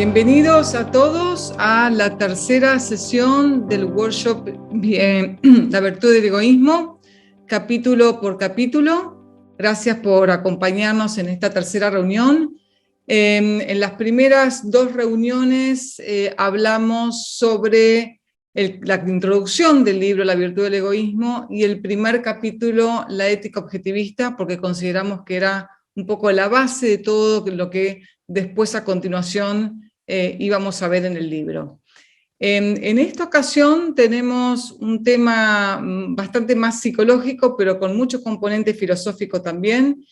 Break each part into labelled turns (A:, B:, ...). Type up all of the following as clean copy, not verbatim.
A: Bienvenidos a todos a la tercera sesión del workshop La virtud del egoísmo, capítulo por capítulo. Gracias por acompañarnos en esta tercera reunión. En las primeras dos reuniones hablamos sobre la introducción del libro La virtud del egoísmo y el primer capítulo, la ética objetivista, porque consideramos que era un poco la base de todo lo que después a continuación íbamos a ver en el libro. En esta ocasión tenemos un tema bastante más psicológico, pero con mucho componente filosófico también.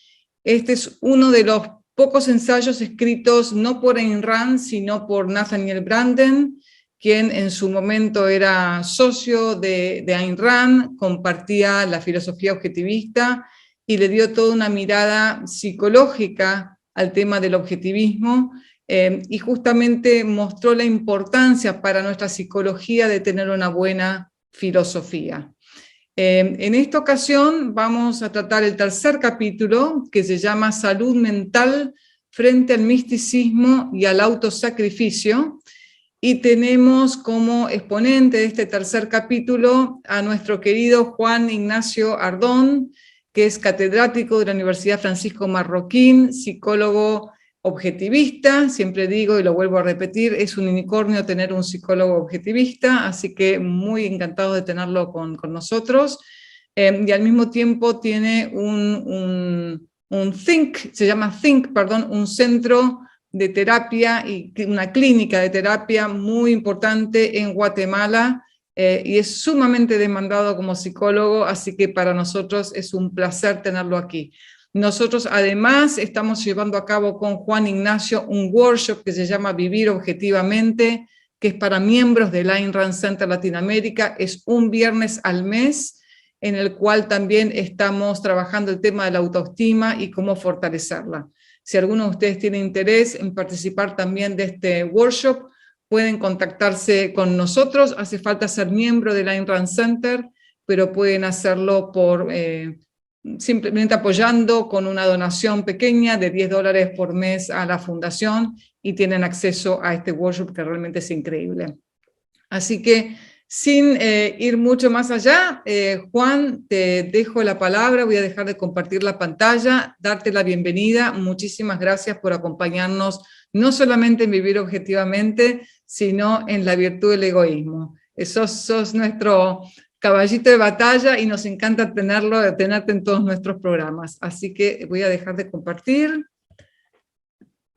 A: Este es uno de los pocos ensayos escritos no por Ayn Rand, sino por Nathaniel Branden, quien en su momento era socio de Ayn Rand, compartía la filosofía objetivista y le dio toda una mirada psicológica al tema del objetivismo, y justamente mostró la importancia para nuestra psicología de tener una buena filosofía. En esta ocasión vamos a tratar el tercer capítulo, que se llama Salud mental frente al misticismo y al autosacrificio, y tenemos como exponente de este tercer capítulo a nuestro querido Juan Ignacio Ardón, que es catedrático de la Universidad Francisco Marroquín, psicólogo objetivista. Siempre digo y lo vuelvo a repetir, es un unicornio tener un psicólogo objetivista, así que muy encantado de tenerlo con nosotros. Y al mismo tiempo tiene un centro de terapia y una clínica de terapia muy importante en Guatemala, y es sumamente demandado como psicólogo, así que para nosotros es un placer tenerlo aquí. Nosotros además estamos llevando a cabo con Juan Ignacio un workshop que se llama Vivir Objetivamente, que es para miembros del Ayn Rand Center Latinoamérica. Es un viernes al mes, en el cual también estamos trabajando el tema de la autoestima y cómo fortalecerla. Si alguno de ustedes tiene interés en participar también de este workshop, pueden contactarse con nosotros. Hace falta ser miembro del Ayn Rand Center, pero pueden hacerlo por simplemente apoyando con una donación pequeña de $10 por mes a la fundación, y tienen acceso a este workshop que realmente es increíble. Así que sin ir mucho más allá, Juan, te dejo la palabra. Voy a dejar de compartir la pantalla, darte la bienvenida. Muchísimas gracias por acompañarnos, no solamente en Vivir Objetivamente, sino en la virtud del egoísmo. Sos nuestro caballito de batalla y nos encanta tenerte en todos nuestros programas. Así que voy a dejar de compartir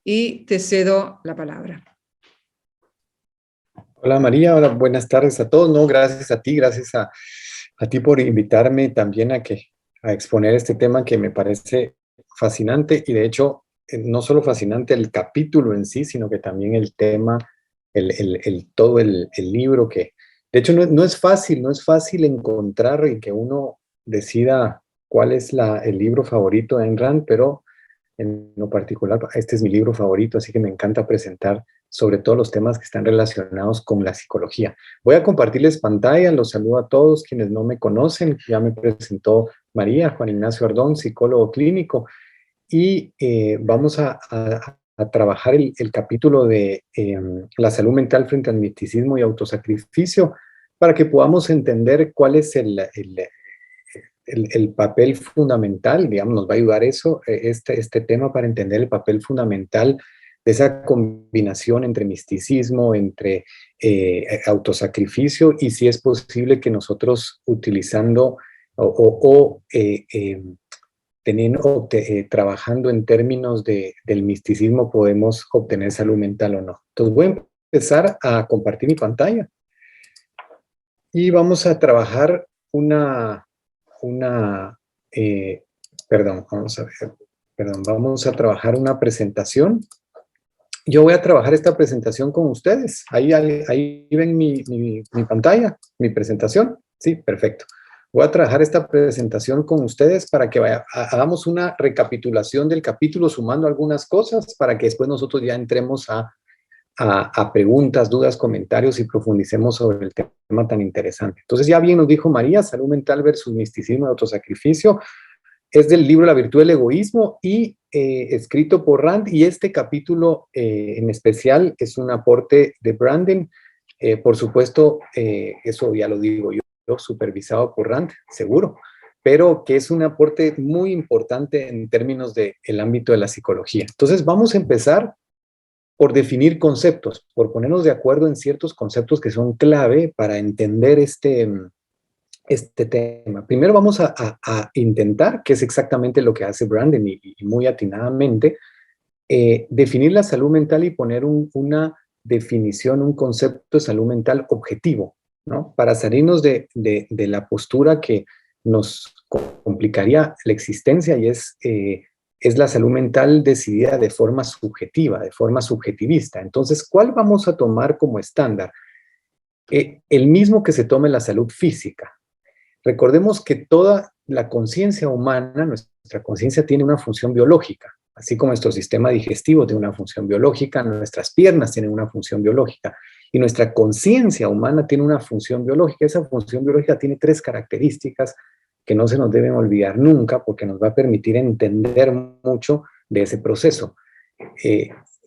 A: y te cedo la palabra.
B: Hola María, hola, buenas tardes a todos. No, gracias a ti, gracias a ti por invitarme también a exponer este tema que me parece fascinante, y de hecho no solo fascinante el capítulo en sí, sino que también el tema, todo el libro, que de hecho no es fácil encontrar y que uno decida cuál es el libro favorito de Ayn Rand, pero en lo particular este es mi libro favorito, así que me encanta presentar sobre todo los temas que están relacionados con la psicología. Voy a compartirles pantalla, los saludo a todos quienes no me conocen. Ya me presentó María, Juan Ignacio Ardón, psicólogo clínico, y vamos a trabajar el capítulo de la salud mental frente al misticismo y autosacrificio, para que podamos entender cuál es el papel fundamental, digamos, nos va a ayudar este tema para entender el papel fundamental de esa combinación entre misticismo, entre autosacrificio, y si es posible que nosotros utilizando trabajando en términos del misticismo podemos obtener salud mental o no. Entonces voy a empezar a compartir mi pantalla y vamos a trabajar vamos a trabajar una presentación. Yo voy a trabajar esta presentación con ustedes. Ahí ven mi pantalla, mi presentación. Sí, perfecto. Voy a trabajar esta presentación con ustedes para que hagamos una recapitulación del capítulo, sumando algunas cosas, para que después nosotros ya entremos a preguntas, dudas, comentarios y profundicemos sobre el tema tan interesante. Entonces, ya bien nos dijo María, salud mental versus misticismo y autosacrificio. es del libro La virtud del egoísmo y escrito por Rand, y este capítulo en especial es un aporte de Brandon. Por supuesto, eso ya lo digo yo, supervisado por Rand, seguro, pero que es un aporte muy importante en términos del ámbito de la psicología. Entonces vamos a empezar por definir conceptos, por ponernos de acuerdo en ciertos conceptos que son clave para entender este tema. Primero vamos a intentar, que es exactamente lo que hace Brandon y muy atinadamente, definir la salud mental y poner una definición, un concepto de salud mental objetivo, ¿no? Para salirnos de la postura que nos complicaría la existencia, y es la salud mental decidida de forma subjetiva, de forma subjetivista. Entonces, ¿cuál vamos a tomar como estándar? El mismo que se tome la salud física. Recordemos que toda la conciencia humana, nuestra conciencia tiene una función biológica, así como nuestro sistema digestivo tiene una función biológica, nuestras piernas tienen una función biológica, y nuestra conciencia humana tiene una función biológica. Esa función biológica tiene 3 características que no se nos deben olvidar nunca, porque nos va a permitir entender mucho de ese proceso.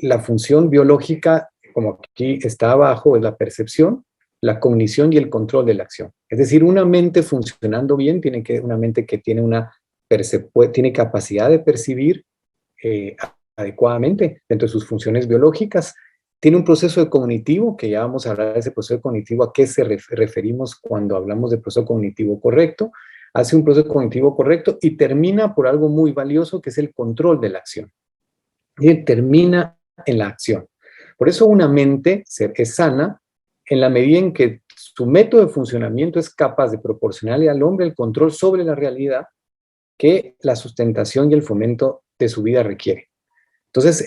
B: La función biológica, como aquí está abajo, es la percepción, la cognición y el control de la acción. Es decir, una mente funcionando bien una mente que tiene tiene capacidad de percibir adecuadamente dentro de sus funciones biológicas, tiene un proceso de cognitivo, que ya vamos a hablar de ese proceso cognitivo, a qué se referimos cuando hablamos de proceso cognitivo correcto, hace un proceso cognitivo correcto y termina por algo muy valioso, que es el control de la acción. Y termina en la acción. Por eso una mente es sana en la medida en que su método de funcionamiento es capaz de proporcionarle al hombre el control sobre la realidad que la sustentación y el fomento de su vida requiere. Entonces,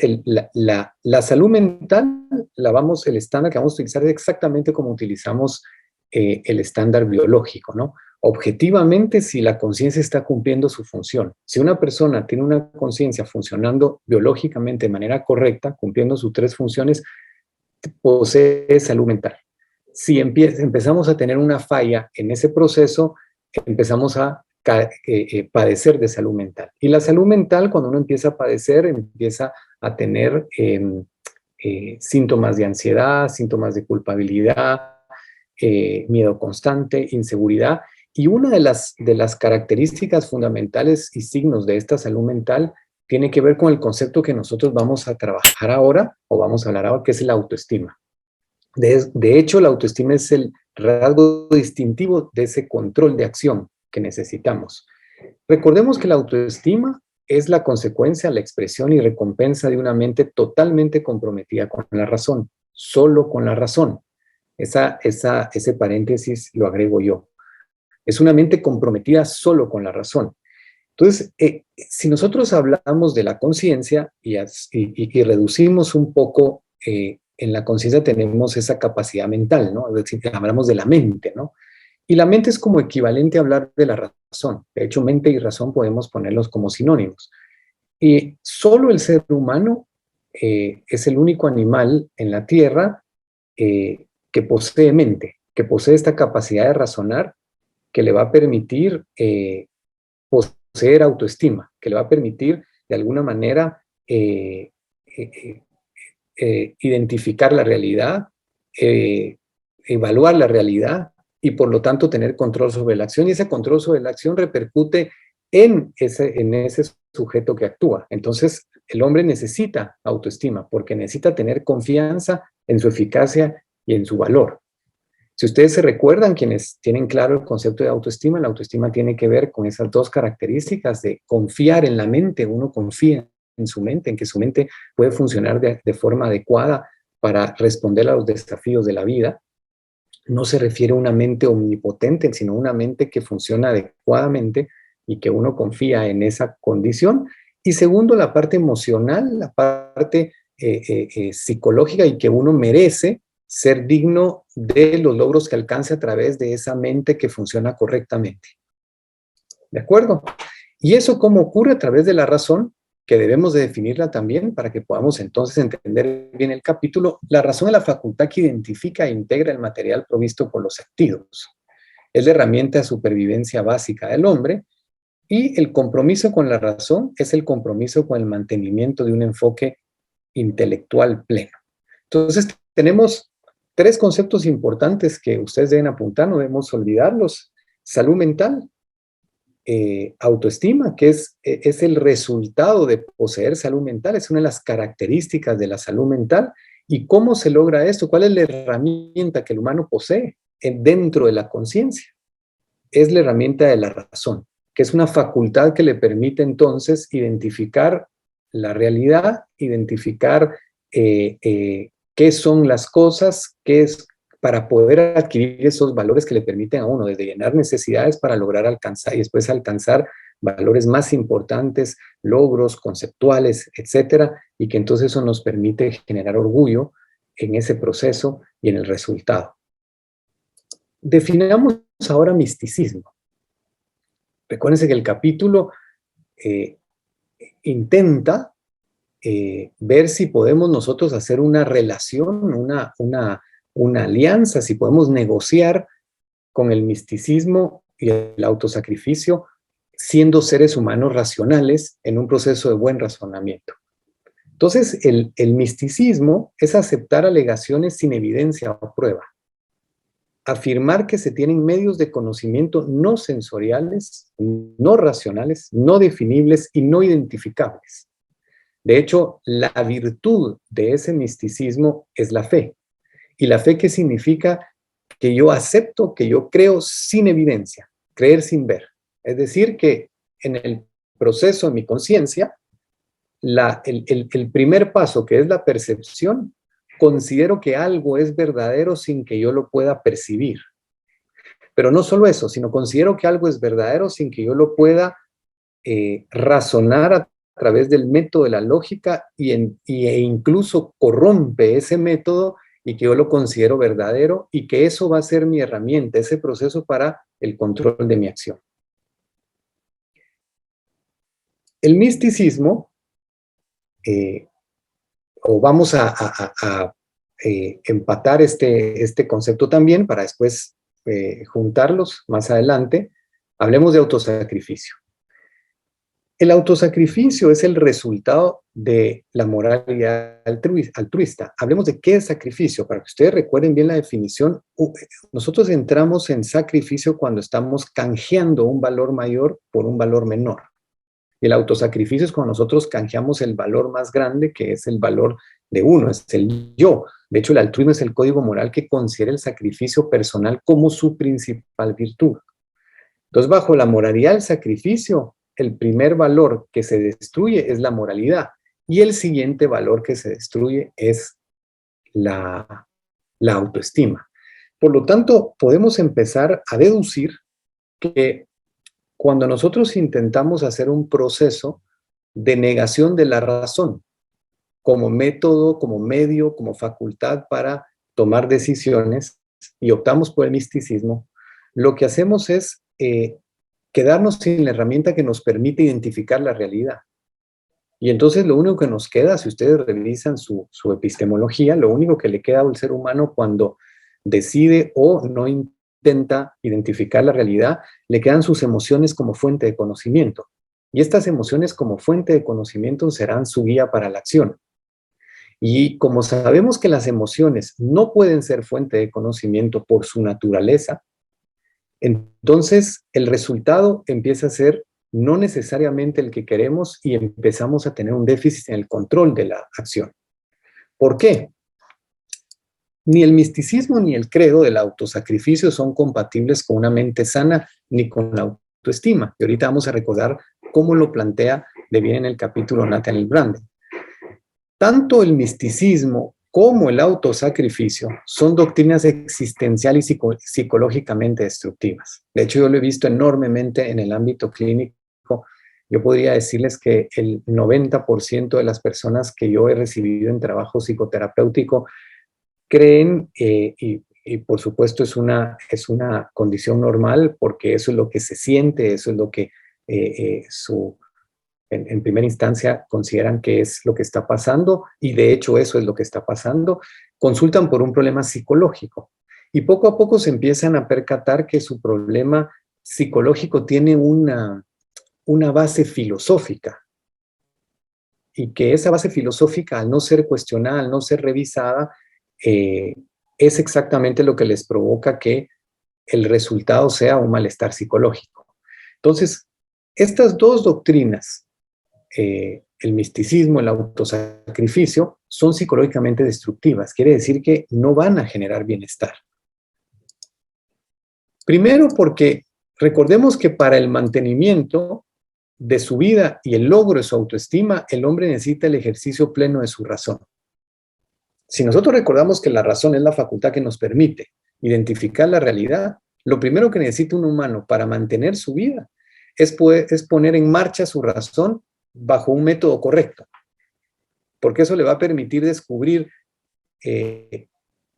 B: la salud mental, el estándar que vamos a utilizar es exactamente como utilizamos el estándar biológico, ¿no? Objetivamente, si la conciencia está cumpliendo su función. Si una persona tiene una conciencia funcionando biológicamente de manera correcta, cumpliendo sus 3 funciones, posee salud mental. Si empezamos a tener una falla en ese proceso, empezamos a padecer de salud mental. Y la salud mental, cuando uno empieza a padecer, empieza a tener síntomas de ansiedad, síntomas de culpabilidad, miedo constante, inseguridad. Y una de las características fundamentales y signos de esta salud mental tiene que ver con el concepto que nosotros vamos a trabajar ahora, o vamos a hablar ahora, que es la autoestima. De hecho, la autoestima es el rasgo distintivo de ese control de acción que necesitamos. Recordemos que la autoestima es la consecuencia, la expresión y recompensa de una mente totalmente comprometida con la razón, solo con la razón. Ese paréntesis lo agrego yo. Es una mente comprometida solo con la razón. Entonces, si nosotros hablamos de la conciencia y reducimos un poco, en la conciencia tenemos esa capacidad mental, ¿no? Es decir, hablamos de la mente, ¿no? Y la mente es como equivalente a hablar de la razón. De hecho, mente y razón podemos ponerlos como sinónimos. Y solo el ser humano es el único animal en la Tierra que posee mente, que posee esta capacidad de razonar, que le va a permitir poseer autoestima, que le va a permitir de alguna manera identificar la realidad, evaluar la realidad y por lo tanto tener control sobre la acción, y ese control sobre la acción repercute en ese sujeto que actúa. Entonces el hombre necesita autoestima porque necesita tener confianza en su eficacia y en su valor. Si ustedes se recuerdan, quienes tienen claro el concepto de autoestima, la autoestima tiene que ver con esas 2 características de confiar en la mente. Uno confía en su mente, en que su mente puede funcionar de forma adecuada para responder a los desafíos de la vida. No se refiere a una mente omnipotente, sino una mente que funciona adecuadamente y que uno confía en esa condición. Y segundo, la parte emocional, la parte psicológica, y que uno merece ser digno de los logros que alcance a través de esa mente que funciona correctamente. ¿De acuerdo? Y eso cómo ocurre a través de la razón, que debemos de definirla también para que podamos entonces entender bien el capítulo. La razón es la facultad que identifica e integra el material provisto por los sentidos. Es la herramienta de supervivencia básica del hombre Y el compromiso con la razón es el compromiso con el mantenimiento de un enfoque intelectual pleno. Entonces, tenemos tres conceptos importantes que ustedes deben apuntar, no debemos olvidarlos. Salud mental, autoestima, que es el resultado de poseer salud mental, es una de las características de la salud mental. ¿Y cómo se logra esto? ¿Cuál es la herramienta que el humano posee dentro de la conciencia? Es la herramienta de la razón, que es una facultad que le permite entonces identificar la realidad, identificar qué son las cosas, qué es para poder adquirir esos valores que le permiten a uno desde llenar necesidades para lograr alcanzar y después alcanzar valores más importantes, logros conceptuales, etcétera, y que entonces eso nos permite generar orgullo en ese proceso y en el resultado. Definamos ahora misticismo. Recuérdense que el capítulo intenta ver si podemos nosotros hacer una relación, una alianza, si podemos negociar con el misticismo y el autosacrificio, siendo seres humanos racionales en un proceso de buen razonamiento. Entonces, el misticismo es aceptar alegaciones sin evidencia o prueba. Afirmar que se tienen medios de conocimiento no sensoriales, no racionales, no definibles y no identificables. De hecho, la virtud de ese misticismo es la fe. ¿Y la fe qué significa? Que yo acepto, que yo creo sin evidencia, creer sin ver. Es decir, que en el proceso de mi conciencia, el primer paso, que es la percepción, considero que algo es verdadero sin que yo lo pueda percibir. Pero no solo eso, sino considero que algo es verdadero sin que yo lo pueda razonar a través del método de la lógica e incluso corrompe ese método y que yo lo considero verdadero y que eso va a ser mi herramienta, ese proceso para el control de mi acción. El misticismo, o vamos a empatar este concepto también para después juntarlos más adelante, hablemos de autosacrificio. El autosacrificio es el resultado de la moralidad altruista. Hablemos de qué es sacrificio. Para que ustedes recuerden bien la definición, nosotros entramos en sacrificio cuando estamos canjeando un valor mayor por un valor menor. Y el autosacrificio es cuando nosotros canjeamos el valor más grande, que es el valor de uno, es el yo. De hecho, el altruismo es el código moral que considera el sacrificio personal como su principal virtud. Entonces, bajo la moralidad del sacrificio, el primer valor que se destruye es la moralidad y el siguiente valor que se destruye es la autoestima. Por lo tanto, podemos empezar a deducir que cuando nosotros intentamos hacer un proceso de negación de la razón como método, como medio, como facultad para tomar decisiones y optamos por el misticismo, lo que hacemos es quedarnos sin la herramienta que nos permite identificar la realidad. Y entonces lo único que nos queda, si ustedes revisan su epistemología, lo único que le queda al ser humano cuando decide o no intenta identificar la realidad, le quedan sus emociones como fuente de conocimiento. Y estas emociones como fuente de conocimiento serán su guía para la acción. Y como sabemos que las emociones no pueden ser fuente de conocimiento por su naturaleza, entonces el resultado empieza a ser no necesariamente el que queremos y empezamos a tener un déficit en el control de la acción. ¿Por qué? Ni el misticismo ni el credo del autosacrificio son compatibles con una mente sana ni con la autoestima. Y ahorita vamos a recordar cómo lo plantea de bien en el capítulo Nathaniel Branden. Tanto el misticismo como el autosacrificio son doctrinas existenciales y psicológicamente destructivas. De hecho, yo lo he visto enormemente en el ámbito clínico. Yo podría decirles que el 90% de las personas que yo he recibido en trabajo psicoterapéutico creen, y por supuesto es una condición normal, porque eso es lo que se siente, eso es lo que en primera instancia consideran que es lo que está pasando, y de hecho eso es lo que está pasando, consultan por un problema psicológico. Y poco a poco se empiezan a percatar que su problema psicológico tiene una base filosófica, y que esa base filosófica, al no ser cuestionada, al no ser revisada, es exactamente lo que les provoca que el resultado sea un malestar psicológico. Entonces, estas dos doctrinas, el misticismo, el autosacrificio, son psicológicamente destructivas. Quiere decir que no van a generar bienestar. Primero porque recordemos que para el mantenimiento de su vida y el logro de su autoestima, el hombre necesita el ejercicio pleno de su razón. Si nosotros recordamos que la razón es la facultad que nos permite identificar la realidad, lo primero que necesita un humano para mantener su vida es poner en marcha su razón bajo un método correcto, porque eso le va a permitir descubrir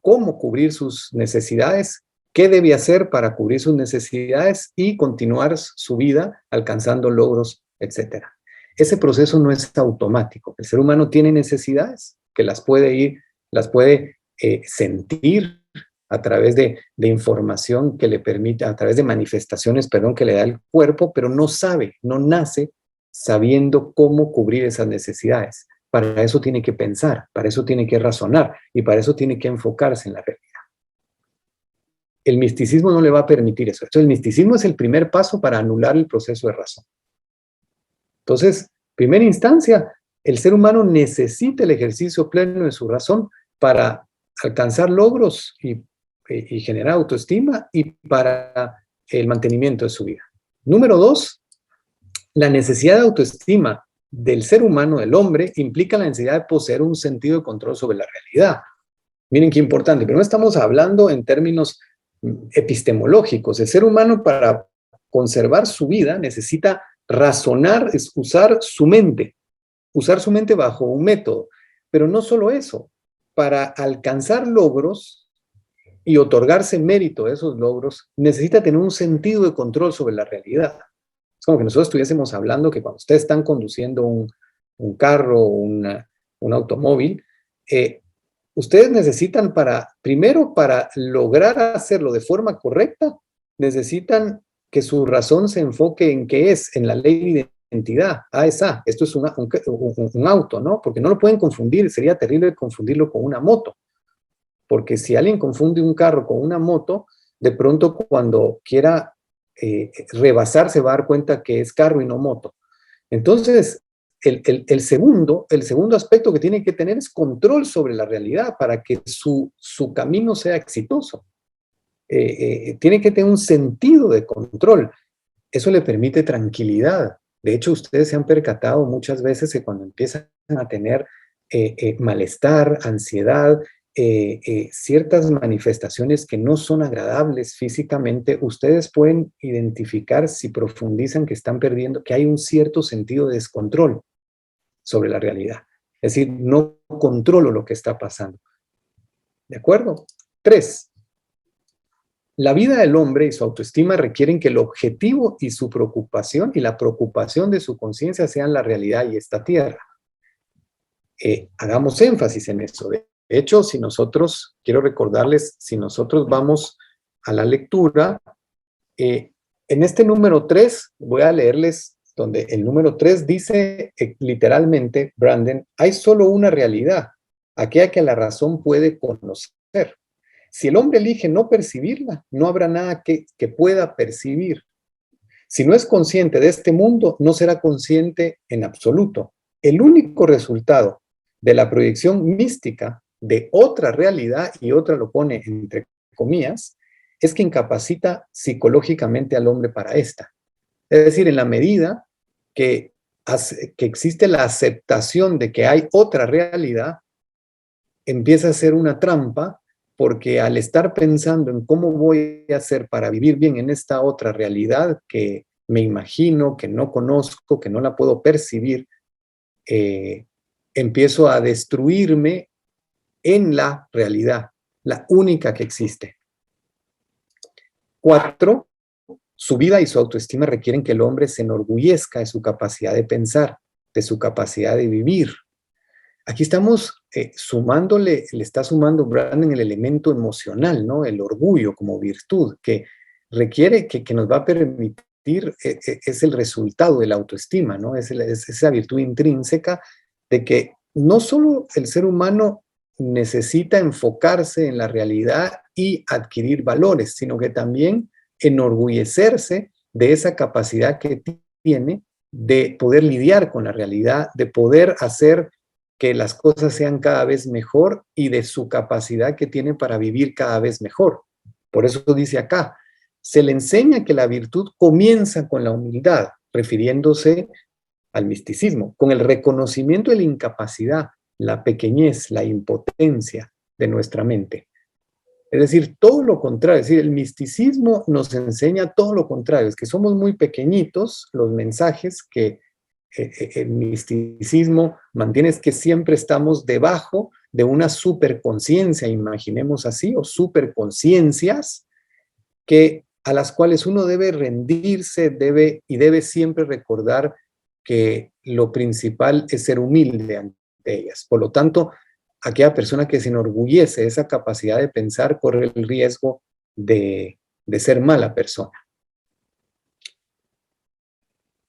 B: cómo cubrir sus necesidades, qué debe hacer para cubrir sus necesidades y continuar su vida alcanzando logros, etc. Ese proceso no es automático. El ser humano tiene necesidades que las puede sentir a través de información que le permite, a través de manifestaciones, que le da el cuerpo, pero no sabe, no nace sabiendo cómo cubrir esas necesidades. Para eso tiene que pensar, para eso tiene que razonar y para eso tiene que enfocarse en la realidad. El misticismo no le va a permitir eso. Entonces, el misticismo es el primer paso para anular el proceso de razón. Entonces, primera instancia, el ser humano necesita el ejercicio pleno de su razón para alcanzar logros y generar autoestima y para el mantenimiento de su vida. Número 2, la necesidad de autoestima del ser humano, del hombre, implica la necesidad de poseer un sentido de control sobre la realidad. Miren qué importante, pero no estamos hablando en términos epistemológicos. El ser humano, para conservar su vida, necesita razonar, es usar su mente bajo un método. Pero no solo eso, para alcanzar logros y otorgarse mérito a esos logros, necesita tener un sentido de control sobre la realidad. Es como que nosotros estuviésemos hablando que cuando ustedes están conduciendo un carro o un automóvil, ustedes necesitan primero para lograr hacerlo de forma correcta, necesitan que su razón se enfoque en qué es, en la ley de identidad. A es A, esto es un auto, ¿no? Porque no lo pueden confundir, sería terrible confundirlo con una moto. Porque si alguien confunde un carro con una moto, de pronto cuando quiera rebasar se va a dar cuenta que es carro y no moto. Entonces, el segundo aspecto que tiene que tener es control sobre la realidad para que su camino sea exitoso. Tiene que tener un sentido de control. Eso le permite tranquilidad. De hecho, ustedes se han percatado muchas veces que cuando empiezan a tener malestar, ansiedad, ciertas manifestaciones que no son agradables físicamente, ustedes pueden identificar, si profundizan, que están perdiendo, que hay un cierto sentido de descontrol sobre la realidad. Es decir, no controlo lo que está pasando. ¿De acuerdo? 3. La vida del hombre y su autoestima requieren que el objetivo y su preocupación y la preocupación de su conciencia sean la realidad y esta tierra. Hagamos énfasis en eso. De hecho, quiero recordarles, si nosotros vamos a la lectura, en este número 3, voy a leerles donde el número 3 dice literalmente, Branden, hay solo una realidad, aquella que la razón puede conocer. Si el hombre elige no percibirla, no habrá nada que pueda percibir. Si no es consciente de este mundo, no será consciente en absoluto. El único resultado de la proyección mística de otra realidad, y otra lo pone entre comillas, es que incapacita psicológicamente al hombre para esta. Es decir, en la medida que existe la aceptación de que hay otra realidad, empieza a ser una trampa, porque al estar pensando en cómo voy a hacer para vivir bien en esta otra realidad que me imagino, que no conozco, que no la puedo percibir, empiezo a destruirme en la realidad, la única que existe. 4. Su vida y su autoestima requieren que el hombre se enorgullezca de su capacidad de pensar, de su capacidad de vivir. Aquí estamos le está sumando Branden el elemento emocional, ¿no? El orgullo como virtud, que requiere que nos va a permitir es el resultado de la autoestima, ¿no? Es esa virtud intrínseca de que no solo el ser humano necesita enfocarse en la realidad y adquirir valores, sino que también enorgullecerse de esa capacidad que tiene de poder lidiar con la realidad, de poder hacer que las cosas sean cada vez mejor y de su capacidad que tiene para vivir cada vez mejor. Por eso dice acá, se le enseña que la virtud comienza con la humildad, refiriéndose al misticismo, con el reconocimiento de la incapacidad, la pequeñez, la impotencia de nuestra mente. Es decir, todo lo contrario, es decir, el misticismo nos enseña todo lo contrario, es que somos muy pequeñitos, los mensajes que el misticismo mantiene es que siempre estamos debajo de una superconciencia, imaginemos así, o superconciencias a las cuales uno debe rendirse, debe siempre recordar que lo principal es ser humilde ante ellas. Por lo tanto, aquella persona que se enorgullece de esa capacidad de pensar corre el riesgo de ser mala persona.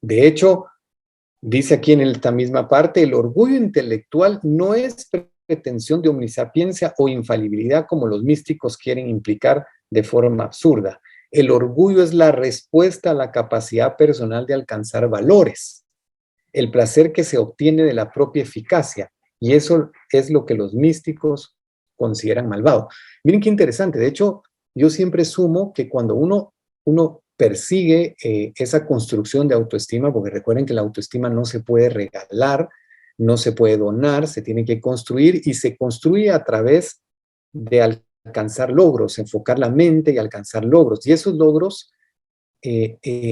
B: De hecho, dice aquí en esta misma parte, el orgullo intelectual no es pretensión de omnisapiencia o infalibilidad como los místicos quieren implicar de forma absurda. El orgullo es la respuesta a la capacidad personal de alcanzar valores, el placer que se obtiene de la propia eficacia, y eso es lo que los místicos consideran malvado. Miren qué interesante, de hecho, yo siempre sumo que cuando uno persigue esa construcción de autoestima, porque recuerden que la autoestima no se puede regalar, no se puede donar, se tiene que construir y se construye a través de alcanzar logros, enfocar la mente y alcanzar logros. Y esos logros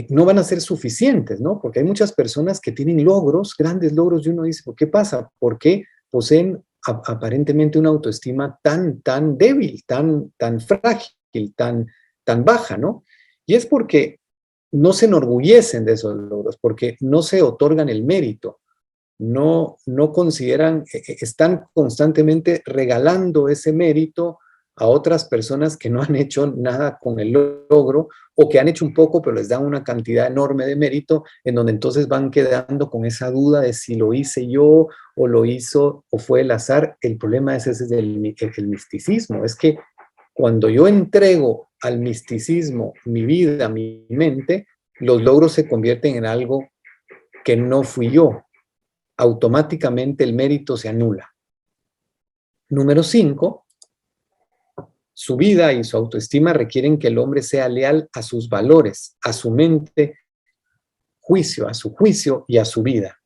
B: no van a ser suficientes, ¿no? Porque hay muchas personas que tienen logros, grandes logros, y uno dice, ¿por qué pasa? ¿Por qué poseen aparentemente una autoestima tan débil, tan frágil, tan baja, ¿no? Y es porque no se enorgullecen de esos logros, porque no se otorgan el mérito, no consideran, están constantemente regalando ese mérito a otras personas que no han hecho nada con el logro o que han hecho un poco, pero les dan una cantidad enorme de mérito, en donde entonces van quedando con esa duda de si lo hice yo o lo hizo o fue el azar. El problema es ese del misticismo, es que cuando yo entrego al misticismo mi vida, mi mente, los logros se convierten en algo que no fui yo. Automáticamente el mérito se anula. Número 5, su vida y su autoestima requieren que el hombre sea leal a sus valores, a su mente, a su juicio y a su vida.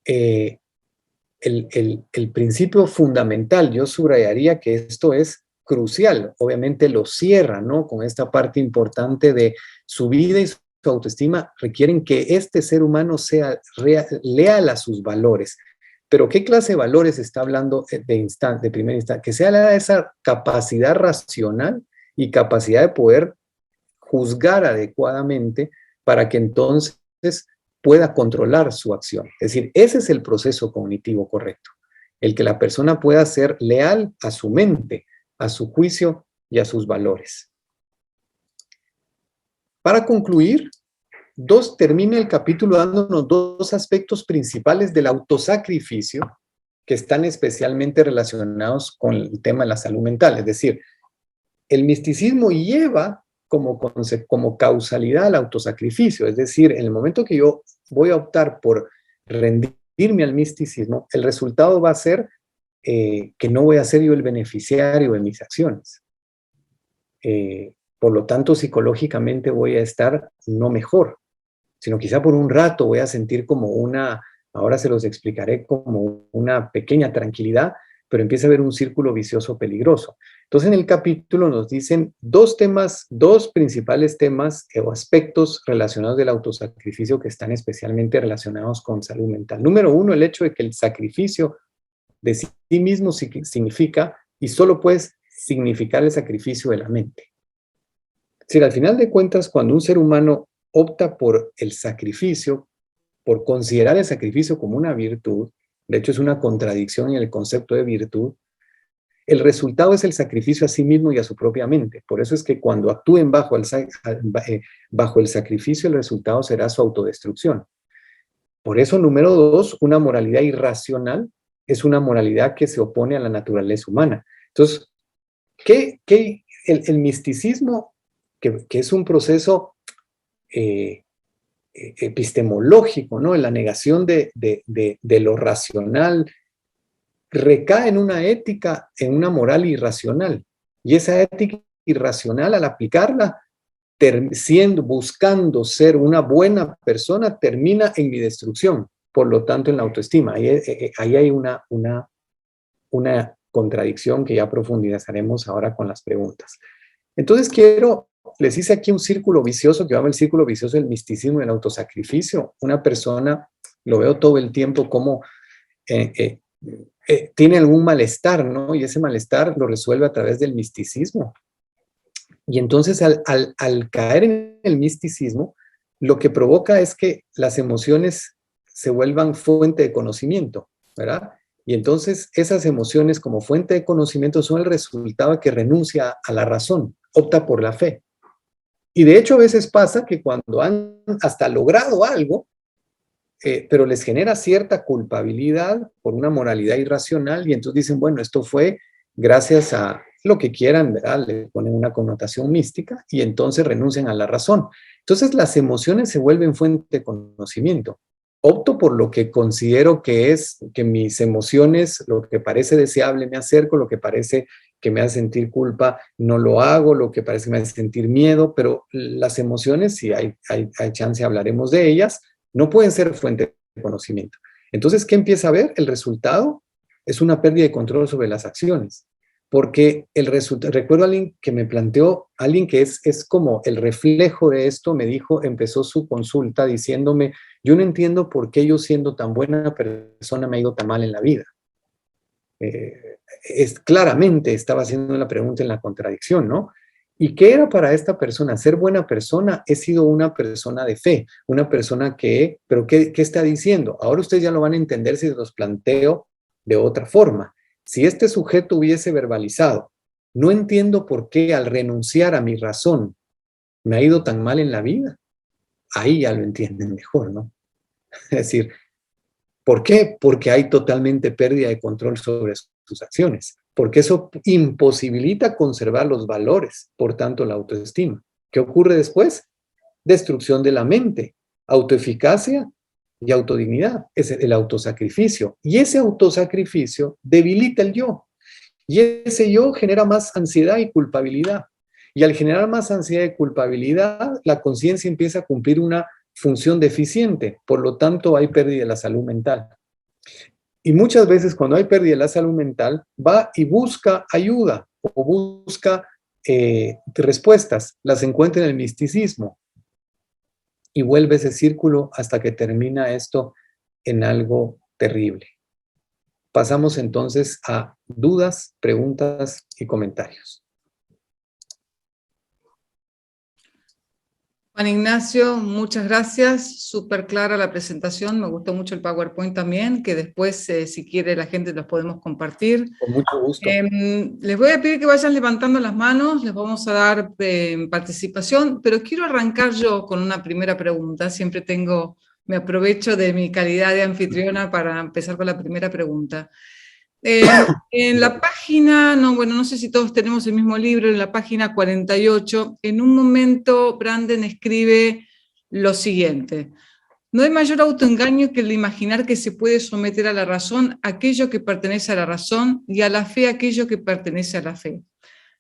B: El principio fundamental, yo subrayaría que esto es crucial, obviamente lo cierra, ¿no? Con esta parte importante de su vida y su autoestima requieren que este ser humano sea leal a sus valores. Pero ¿qué clase de valores está hablando de primera instancia? Que sea leal a esa capacidad racional y capacidad de poder juzgar adecuadamente para que entonces pueda controlar su acción. Es decir, ese es el proceso cognitivo correcto, el que la persona pueda ser leal a su mente, a su juicio y a sus valores. Para concluir, termina el capítulo dándonos dos aspectos principales del autosacrificio que están especialmente relacionados con el tema de la salud mental. Es decir, el misticismo lleva como causalidad al autosacrificio. Es decir, en el momento que yo voy a optar por rendirme al misticismo, el resultado va a ser que no voy a ser yo el beneficiario de mis acciones. Por lo tanto, psicológicamente voy a estar no mejor, sino quizá por un rato voy a sentir ahora se los explicaré, como una pequeña tranquilidad, pero empieza a haber un círculo vicioso peligroso. Entonces, en el capítulo nos dicen dos principales temas o aspectos relacionados del autosacrificio que están especialmente relacionados con salud mental. Número 1, el hecho de que el sacrificio de sí mismo significa, y solo puede significar el sacrificio de la mente. Es decir, al final de cuentas, cuando un ser humano opta por el sacrificio, por considerar el sacrificio como una virtud, de hecho es una contradicción en el concepto de virtud, el resultado es el sacrificio a sí mismo y a su propia mente. Por eso es que cuando actúen bajo el sacrificio, el resultado será su autodestrucción. Por eso, número 2, una moralidad irracional es una moralidad que se opone a la naturaleza humana. Entonces, el misticismo, que es un proceso epistemológico, ¿no? La negación de lo racional, recae en una ética, en una moral irracional. Y esa ética irracional, al aplicarla, buscando ser una buena persona, termina en mi destrucción, por lo tanto en la autoestima. Ahí hay una contradicción que ya profundizaremos ahora con las preguntas. Entonces les hice aquí un círculo vicioso, que llama el círculo vicioso del misticismo y el autosacrificio. Una persona, lo veo todo el tiempo como tiene algún malestar, ¿no? Y ese malestar lo resuelve a través del misticismo. Y entonces al caer en el misticismo, lo que provoca es que las emociones se vuelvan fuente de conocimiento, ¿verdad? Y entonces esas emociones como fuente de conocimiento son el resultado de que renuncia a la razón, opta por la fe. Y de hecho a veces pasa que cuando han hasta logrado algo, pero les genera cierta culpabilidad por una moralidad irracional y entonces dicen, bueno, esto fue gracias a lo que quieran, ¿verdad? Le ponen una connotación mística y entonces renuncian a la razón. Entonces las emociones se vuelven fuente de conocimiento. Opto por lo que considero que mis emociones, lo que parece deseable me acerco, lo que parece que me hace sentir culpa no lo hago, lo que parece que me hace sentir miedo, pero las emociones, si hay chance hablaremos de ellas, no pueden ser fuente de conocimiento. Entonces, ¿qué empieza a ver? El resultado es una pérdida de control sobre las acciones. Porque recuerdo a alguien que me planteó, alguien que es como el reflejo de esto, empezó su consulta diciéndome, yo no entiendo por qué yo siendo tan buena persona me ha ido tan mal en la vida. Claramente estaba haciendo la pregunta en la contradicción, ¿no? ¿Y qué era para esta persona? Ser buena persona, he sido una persona de fe, una persona pero ¿qué está diciendo? Ahora ustedes ya lo van a entender si los planteo de otra forma. Si este sujeto hubiese verbalizado, no entiendo por qué al renunciar a mi razón me ha ido tan mal en la vida, ahí ya lo entienden mejor, ¿no? Es decir, ¿por qué? Porque hay totalmente pérdida de control sobre sus acciones, porque eso imposibilita conservar los valores, por tanto la autoestima. ¿Qué ocurre después? Destrucción de la mente, autoeficacia y autodignidad, es el autosacrificio. Y ese autosacrificio debilita el yo. Y ese yo genera más ansiedad y culpabilidad. Y al generar más ansiedad y culpabilidad, la conciencia empieza a cumplir una función deficiente. Por lo tanto, hay pérdida de la salud mental. Y muchas veces cuando hay pérdida de la salud mental, va y busca ayuda o busca respuestas. Las encuentra en el misticismo. Y vuelve ese círculo hasta que termina esto en algo terrible. Pasamos entonces a dudas, preguntas y comentarios.
A: Juan Ignacio, muchas gracias. Súper clara la presentación. Me gustó mucho el PowerPoint también, que después, si quiere, la gente los podemos compartir.
B: Con mucho gusto.
A: Les voy a pedir que vayan levantando las manos, les vamos a dar participación, pero quiero arrancar yo con una primera pregunta. Siempre me aprovecho de mi calidad de anfitriona para empezar con la primera pregunta. En la página, no sé si todos tenemos el mismo libro, en la página 48, en un momento Branden escribe lo siguiente: no hay mayor autoengaño que el de imaginar que se puede someter a la razón aquello que pertenece a la razón y a la fe aquello que pertenece a la fe.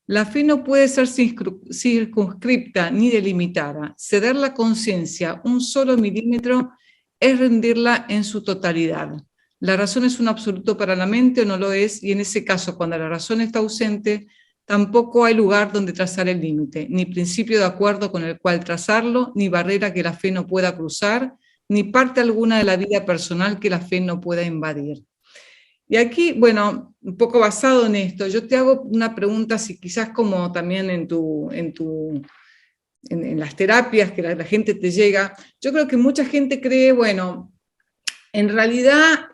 A: La fe no puede ser circunscripta ni delimitada. Ceder la conciencia un solo milímetro es rendirla en su totalidad. La razón es un absoluto para la mente o no lo es, y en ese caso, cuando la razón está ausente, tampoco hay lugar donde trazar el límite, ni principio de acuerdo con el cual trazarlo, ni barrera que la fe no pueda cruzar, ni parte alguna de la vida personal que la fe no pueda invadir. Y aquí, bueno, un poco basado en esto, yo te hago una pregunta, si quizás como también en las terapias que la gente te llega, yo creo que mucha gente cree, bueno, en realidad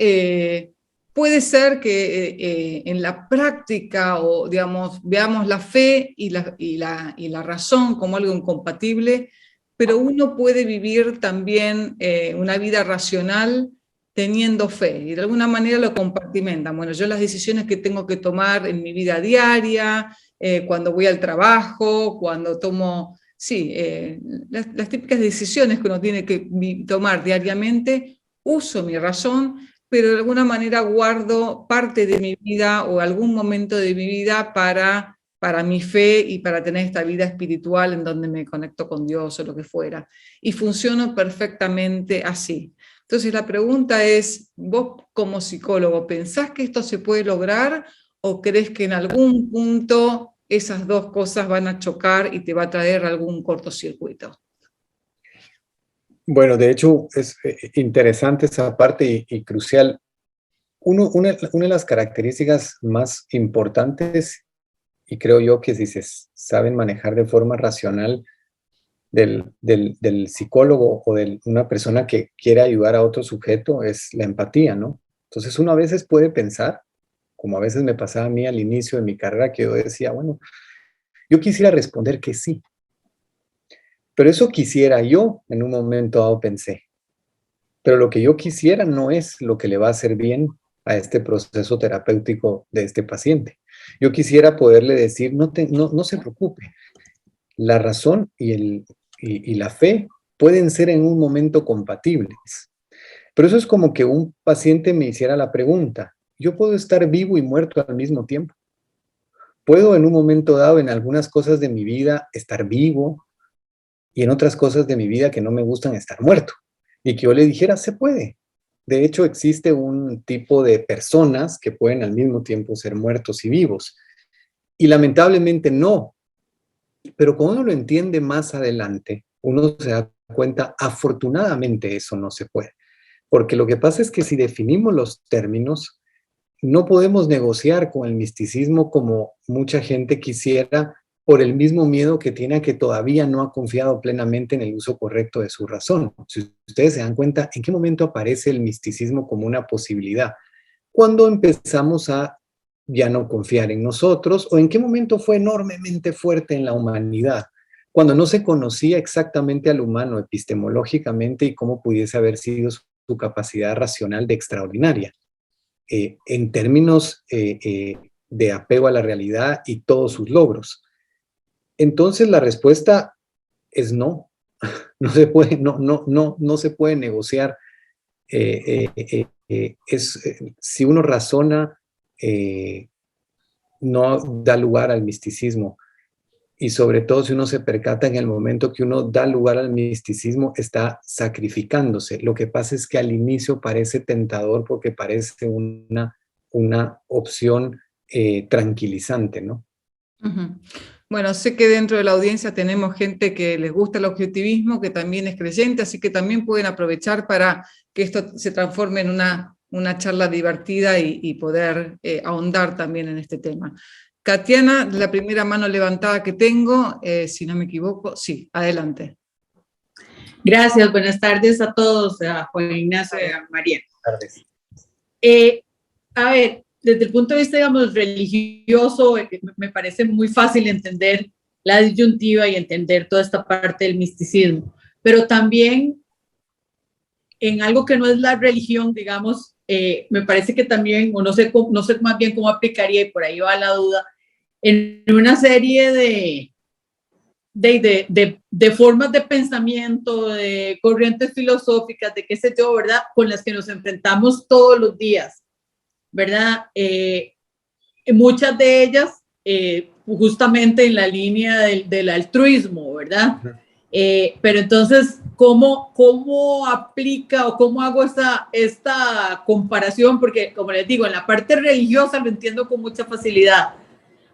A: puede ser que en la práctica, o digamos, veamos la fe y la razón como algo incompatible, pero uno puede vivir también una vida racional teniendo fe, y de alguna manera lo compartimentan. Bueno, yo las decisiones que tengo que tomar en mi vida diaria, cuando voy al trabajo, cuando tomo, sí, las típicas decisiones que uno tiene que tomar diariamente, uso mi razón, pero de alguna manera guardo parte de mi vida o algún momento de mi vida para mi fe y para tener esta vida espiritual en donde me conecto con Dios o lo que fuera. Y funciono perfectamente así. Entonces la pregunta es, vos como psicólogo, ¿pensás que esto se puede lograr o crees que en algún punto esas dos cosas van a chocar y te va a traer algún cortocircuito?
B: Bueno, de hecho es interesante esa parte y crucial. Una de las características más importantes, y creo yo que si se saben manejar de forma racional, del psicólogo o de una persona que quiere ayudar a otro sujeto, es la empatía, ¿no? Entonces uno a veces puede pensar, como a veces me pasaba a mí al inicio de mi carrera, que yo decía, bueno, yo quisiera responder que sí, pero eso quisiera yo, en un momento dado pensé, pero lo que yo quisiera no es lo que le va a hacer bien a este proceso terapéutico de este paciente. Yo quisiera poderle decir, no se preocupe, la razón y la fe pueden ser en un momento compatibles. Pero eso es como que un paciente me hiciera la pregunta, ¿yo puedo estar vivo y muerto al mismo tiempo? ¿Puedo en un momento dado, en algunas cosas de mi vida, estar vivo y en otras cosas de mi vida que no me gustan estar muerto? Y que yo le dijera, se puede. De hecho, existe un tipo de personas que pueden al mismo tiempo ser muertos y vivos. Y lamentablemente no. Pero cuando uno lo entiende más adelante, uno se da cuenta, afortunadamente eso no se puede. Porque lo que pasa es que si definimos los términos, no podemos negociar con el misticismo como mucha gente quisiera, por el mismo miedo que tiene a que todavía no ha confiado plenamente en el uso correcto de su razón. Si ustedes se dan cuenta, ¿en qué momento aparece el misticismo como una posibilidad? Cuando empezamos a ya no confiar en nosotros, o en qué momento fue enormemente fuerte en la humanidad, cuando no se conocía exactamente al humano epistemológicamente y cómo pudiese haber sido su capacidad racional de extraordinaria, en términos de apego a la realidad y todos sus logros. Entonces la respuesta es no. No se puede negociar. Si uno razona, no da lugar al misticismo. Y sobre todo si uno se percata en el momento que uno da lugar al misticismo, está sacrificándose. Lo que pasa es que al inicio parece tentador porque parece una opción tranquilizante, ¿no?
A: Uh-huh. Bueno, sé que dentro de la audiencia tenemos gente que les gusta el objetivismo, que también es creyente, así que también pueden aprovechar para que esto se transforme en una charla divertida y poder ahondar también en este tema. Katiana, la primera mano levantada que tengo, si no me equivoco, sí, adelante.
C: Gracias, buenas tardes a todos, a Juan Ignacio y a María.
B: Buenas tardes.
C: A ver, desde el punto de vista, digamos, religioso, me parece muy fácil entender la disyuntiva y entender toda esta parte del misticismo, pero también en algo que no es la religión, digamos, me parece que también, o no sé más bien cómo aplicaría, y por ahí va la duda, en una serie de formas de pensamiento, de corrientes filosóficas, de qué sé yo, ¿verdad? Con las que nos enfrentamos todos los días, ¿verdad? Muchas de ellas justamente en la línea del altruismo, ¿verdad? Pero entonces, ¿cómo aplica o cómo hago esta comparación? Porque, como les digo, en la parte religiosa lo entiendo con mucha facilidad,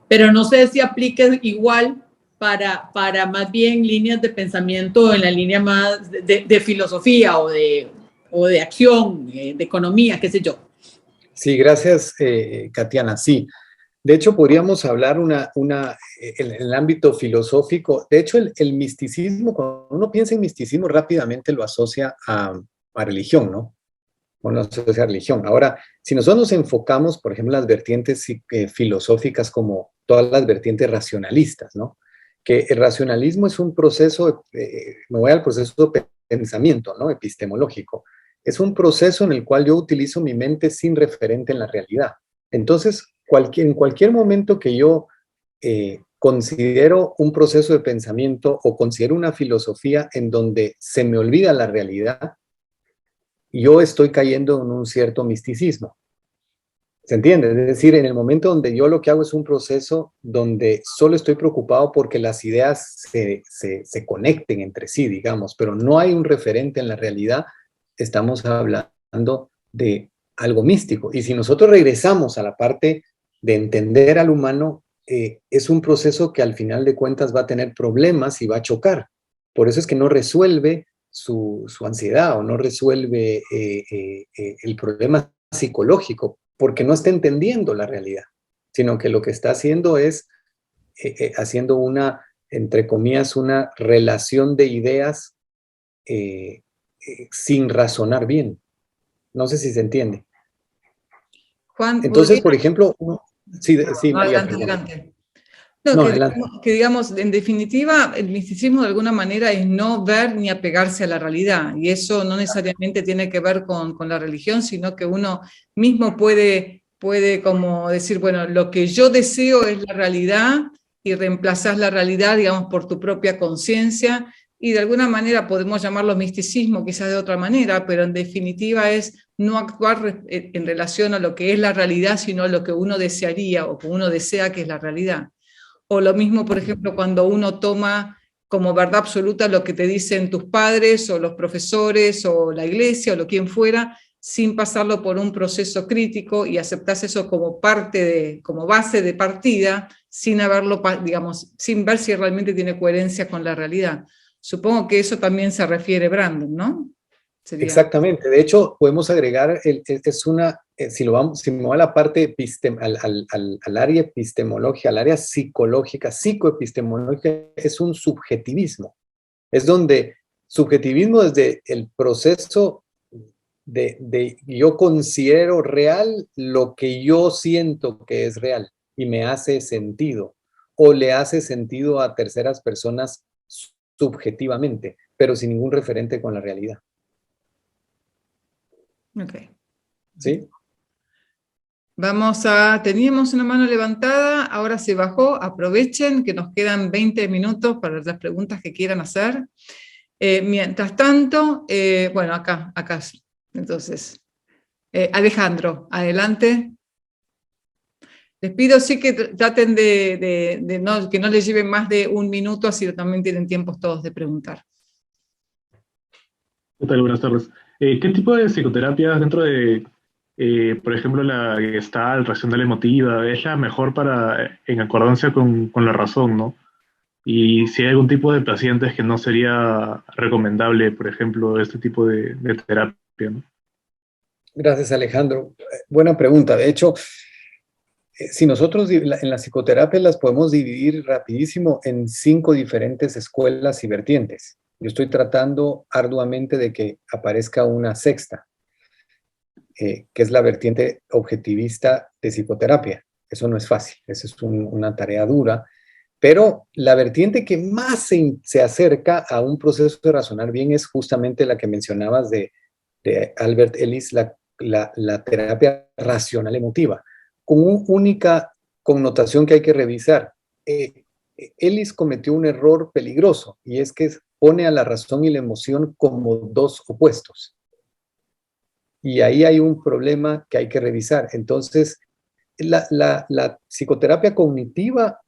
C: pero no sé si aplica igual para más bien líneas de pensamiento en la línea más de filosofía o de acción, de economía, qué sé yo.
B: Sí, gracias, Katiana. Sí, de hecho podríamos hablar en el ámbito filosófico. De hecho, el misticismo, cuando uno piensa en misticismo, rápidamente lo asocia a religión, ¿no? o no asocia religión. Ahora, si nosotros nos enfocamos, por ejemplo, en las vertientes filosóficas como todas las vertientes racionalistas, ¿no? Que el racionalismo es un proceso, me voy al proceso de pensamiento, ¿no? Epistemológico. Es un proceso en el cual yo utilizo mi mente sin referente en la realidad. Entonces, en cualquier momento que yo considero un proceso de pensamiento o considero una filosofía en donde se me olvida la realidad, yo estoy cayendo en un cierto misticismo. ¿Se entiende? Es decir, en el momento donde yo lo que hago es un proceso donde solo estoy preocupado porque las ideas se conecten entre sí, digamos, pero no hay un referente en la realidad, estamos hablando de algo místico. Y si nosotros regresamos a la parte de entender al humano, es un proceso que al final de cuentas va a tener problemas y va a chocar. Por eso es que no resuelve su ansiedad o no resuelve el problema psicológico, porque no está entendiendo la realidad, sino que lo que está haciendo es haciendo una, entre comillas, una relación de ideas sin razonar bien. No sé si se entiende.
A: Juan,
B: Entonces, por ejemplo, sí, sí,
A: no,
B: María,
A: adelante,
B: perdón.
A: adelante. No,
B: No, adelante.
A: que digamos, en definitiva, el misticismo de alguna manera es no ver ni apegarse a la realidad, y eso no necesariamente tiene que ver con la religión, sino que uno mismo puede como decir, bueno, lo que yo deseo es la realidad, y reemplazar la realidad, digamos, por tu propia conciencia, y de alguna manera podemos llamarlo misticismo, quizás de otra manera, pero en definitiva es no actuar en relación a lo que es la realidad, sino a lo que uno desearía o que uno desea que es la realidad. O lo mismo, por ejemplo, cuando uno toma como verdad absoluta lo que te dicen tus padres o los profesores o la iglesia o lo quien fuera, sin pasarlo por un proceso crítico y aceptas eso como como base de partida, sin haberlo, digamos, sin ver si realmente tiene coherencia con la realidad. Supongo que eso también se refiere Brandon, ¿no? Sería.
B: Exactamente. De hecho, podemos agregar, si me voy a la parte, al área epistemológica, al área psicológica, psicoepistemológica, es un subjetivismo. Es donde subjetivismo desde el proceso de yo considero real lo que yo siento que es real y me hace sentido, o le hace sentido a terceras personas subjetivamente, pero sin ningún referente con la realidad.
A: Ok.
B: ¿Sí?
A: Teníamos una mano levantada, ahora se bajó, aprovechen que nos quedan 20 minutos para las preguntas que quieran hacer. Mientras tanto, bueno, acá, entonces, Alejandro, adelante. Les pido sí que traten que no les lleven más de un minuto, así también tienen tiempos todos de preguntar.
D: ¿Qué tal? Buenas tardes. ¿Qué tipo de psicoterapia dentro de, por ejemplo, la Gestalt, racional emotiva, es la mejor en acordancia con la razón, ¿no? Y si hay algún tipo de pacientes que no sería recomendable, por ejemplo, este tipo de terapia, ¿no?
B: Gracias, Alejandro. Buena pregunta. De hecho, si nosotros en la psicoterapia las podemos dividir rapidísimo en 5 diferentes escuelas y vertientes. Yo estoy tratando arduamente de que aparezca una sexta, que es la vertiente objetivista de psicoterapia. Eso no es fácil, eso es una tarea dura, pero la vertiente que más se acerca a un proceso de razonar bien es justamente la que mencionabas de Albert Ellis, la terapia racional emotiva, con una única connotación que hay que revisar. Ellis cometió un error peligroso, y es que pone a la razón y la emoción como dos opuestos. Y ahí hay un problema que hay que revisar. Entonces, la psicoterapia cognitiva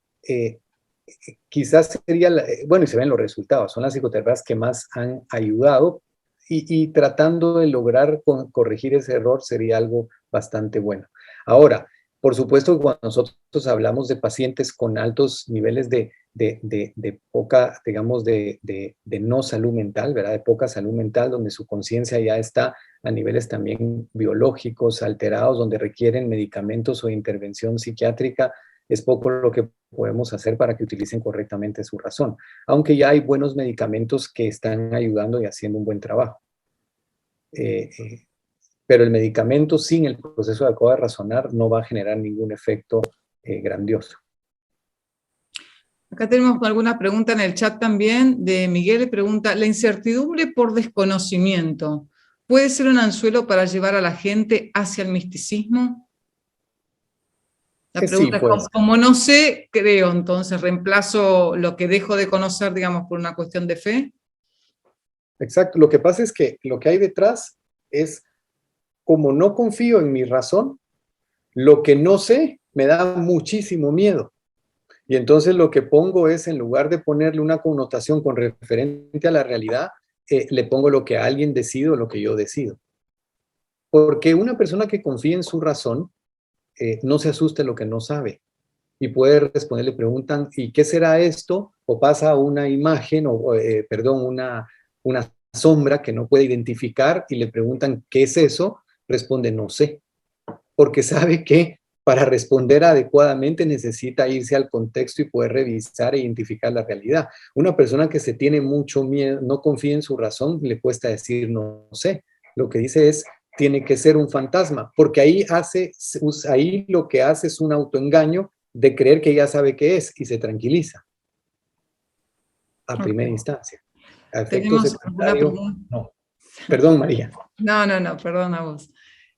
B: quizás sería, bueno, y se ven los resultados, son las psicoterapias que más han ayudado, y tratando de lograr corregir ese error sería algo bastante bueno. Ahora, por supuesto, cuando nosotros hablamos de pacientes con altos niveles de poca, digamos, de no salud mental, ¿verdad? De poca salud mental, donde su conciencia ya está a niveles también biológicos alterados, donde requieren medicamentos o intervención psiquiátrica, es poco lo que podemos hacer para que utilicen correctamente su razón, aunque ya hay buenos medicamentos que están ayudando y haciendo un buen trabajo. pero el medicamento sin el proceso adecuado de razonar no va a generar ningún efecto grandioso.
A: Acá tenemos alguna pregunta en el chat también de Miguel, pregunta, ¿la incertidumbre por desconocimiento puede ser un anzuelo para llevar a la gente hacia el misticismo? La pregunta
B: Sí,
A: es, como no sé, creo, entonces reemplazo lo que dejo de conocer, digamos, por una cuestión de fe.
B: Exacto, lo que pasa es que lo que hay detrás es, como no confío en mi razón, lo que no sé me da muchísimo miedo. Y entonces lo que pongo es, en lugar de ponerle una connotación con referente a la realidad, le pongo lo que alguien decide o lo que yo decido. Porque una persona que confía en su razón no se asusta de lo que no sabe y puede responder, le preguntan, ¿y qué será esto? O pasa una imagen, perdón, una sombra que no puede identificar y le preguntan, ¿qué es eso? Responde, no sé, porque sabe que para responder adecuadamente necesita irse al contexto y poder revisar e identificar la realidad. Una persona que se tiene mucho miedo, no confía en su razón, le cuesta decir no sé. Lo que dice es, tiene que ser un fantasma, porque ahí lo que hace es un autoengaño de creer que ya sabe qué es y se tranquiliza a primera instancia. A efecto secundario, no. Perdón, María.
A: No, perdón a vos.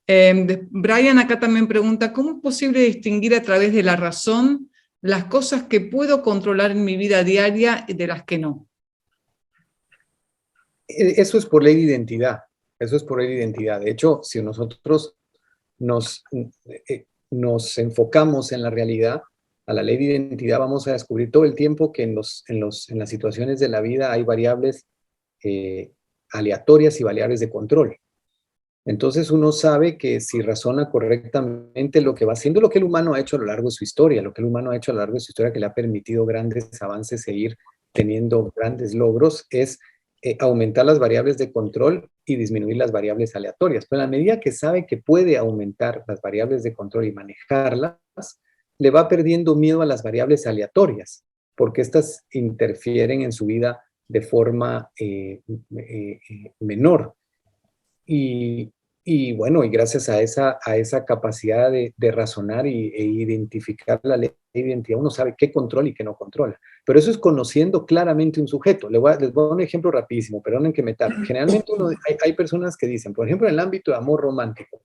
A: Brian acá también pregunta, ¿cómo es posible distinguir a través de la razón las cosas que puedo controlar en mi vida diaria de las que no?
B: Eso es por ley de identidad. Eso es por ley de identidad. De hecho, si nosotros nos enfocamos en la realidad, a la ley de identidad, vamos a descubrir todo el tiempo que en las situaciones de la vida hay variables aleatorias y variables de control. Entonces uno sabe que si razona correctamente lo que va haciendo, lo que el humano ha hecho a lo largo de su historia, lo que el humano ha hecho a lo largo de su historia que le ha permitido grandes avances e ir teniendo grandes logros, es aumentar las variables de control y disminuir las variables aleatorias. Pero a la medida que sabe que puede aumentar las variables de control y manejarlas, le va perdiendo miedo a las variables aleatorias, porque estas interfieren en su vida de forma menor. Y bueno, y gracias a esa capacidad de razonar e identificar la ley de identidad, uno sabe qué controla y qué no controla. Pero eso es conociendo claramente un sujeto. Les voy a dar un ejemplo rapidísimo, perdonen que me tarde. Generalmente hay personas que dicen, por ejemplo, en el ámbito de amor romántico,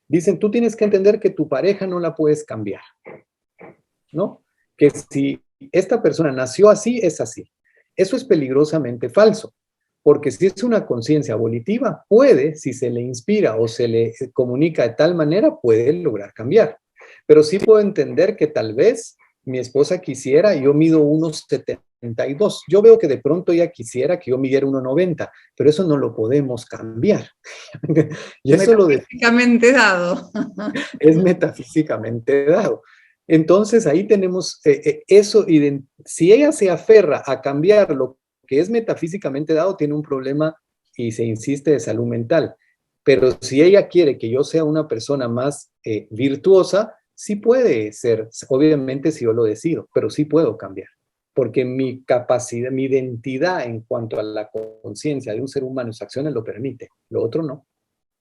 B: dicen, tú tienes que entender que tu pareja no la puedes cambiar, ¿no? Que si esta persona nació así, es así. Eso es peligrosamente falso. Porque si es una conciencia volitiva, puede, si se le inspira o se le comunica de tal manera, puede lograr cambiar. Pero sí puedo entender que tal vez mi esposa quisiera, yo mido 1,72. Yo veo que de pronto ella quisiera que yo midiera 1,90, pero eso no lo podemos cambiar.
A: Y eso metafísicamente dado.
B: Es metafísicamente dado. Entonces ahí tenemos eso, y si ella se aferra a cambiar lo que es metafísicamente dado, tiene un problema y se insiste de salud mental. Pero si ella quiere que yo sea una persona más virtuosa, sí puede ser, obviamente si yo lo decido, pero sí puedo cambiar. Porque mi capacidad, mi identidad en cuanto a la conciencia de un ser humano y sus acciones lo permite, lo otro no.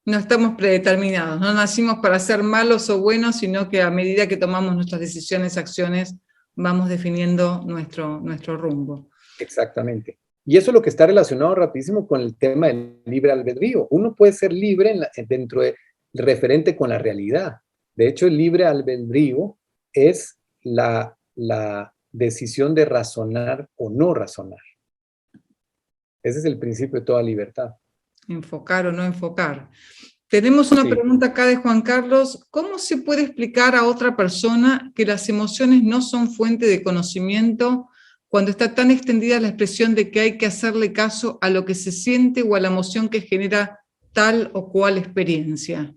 A: No estamos predeterminados, no nacimos para ser malos o buenos, sino que a medida que tomamos nuestras decisiones, acciones, vamos definiendo nuestro rumbo.
B: Exactamente. Y eso es lo que está relacionado rapidísimo con el tema del libre albedrío. Uno puede ser libre dentro del referente con la realidad. De hecho, el libre albedrío es la decisión de razonar o no razonar. Ese es el principio de toda libertad.
A: Enfocar o no enfocar. Tenemos una pregunta acá de Juan Carlos. ¿Cómo se puede explicar a otra persona que las emociones no son fuente de conocimiento cuando está tan extendida la expresión de que hay que hacerle caso a lo que se siente o a la emoción que genera tal o cual experiencia?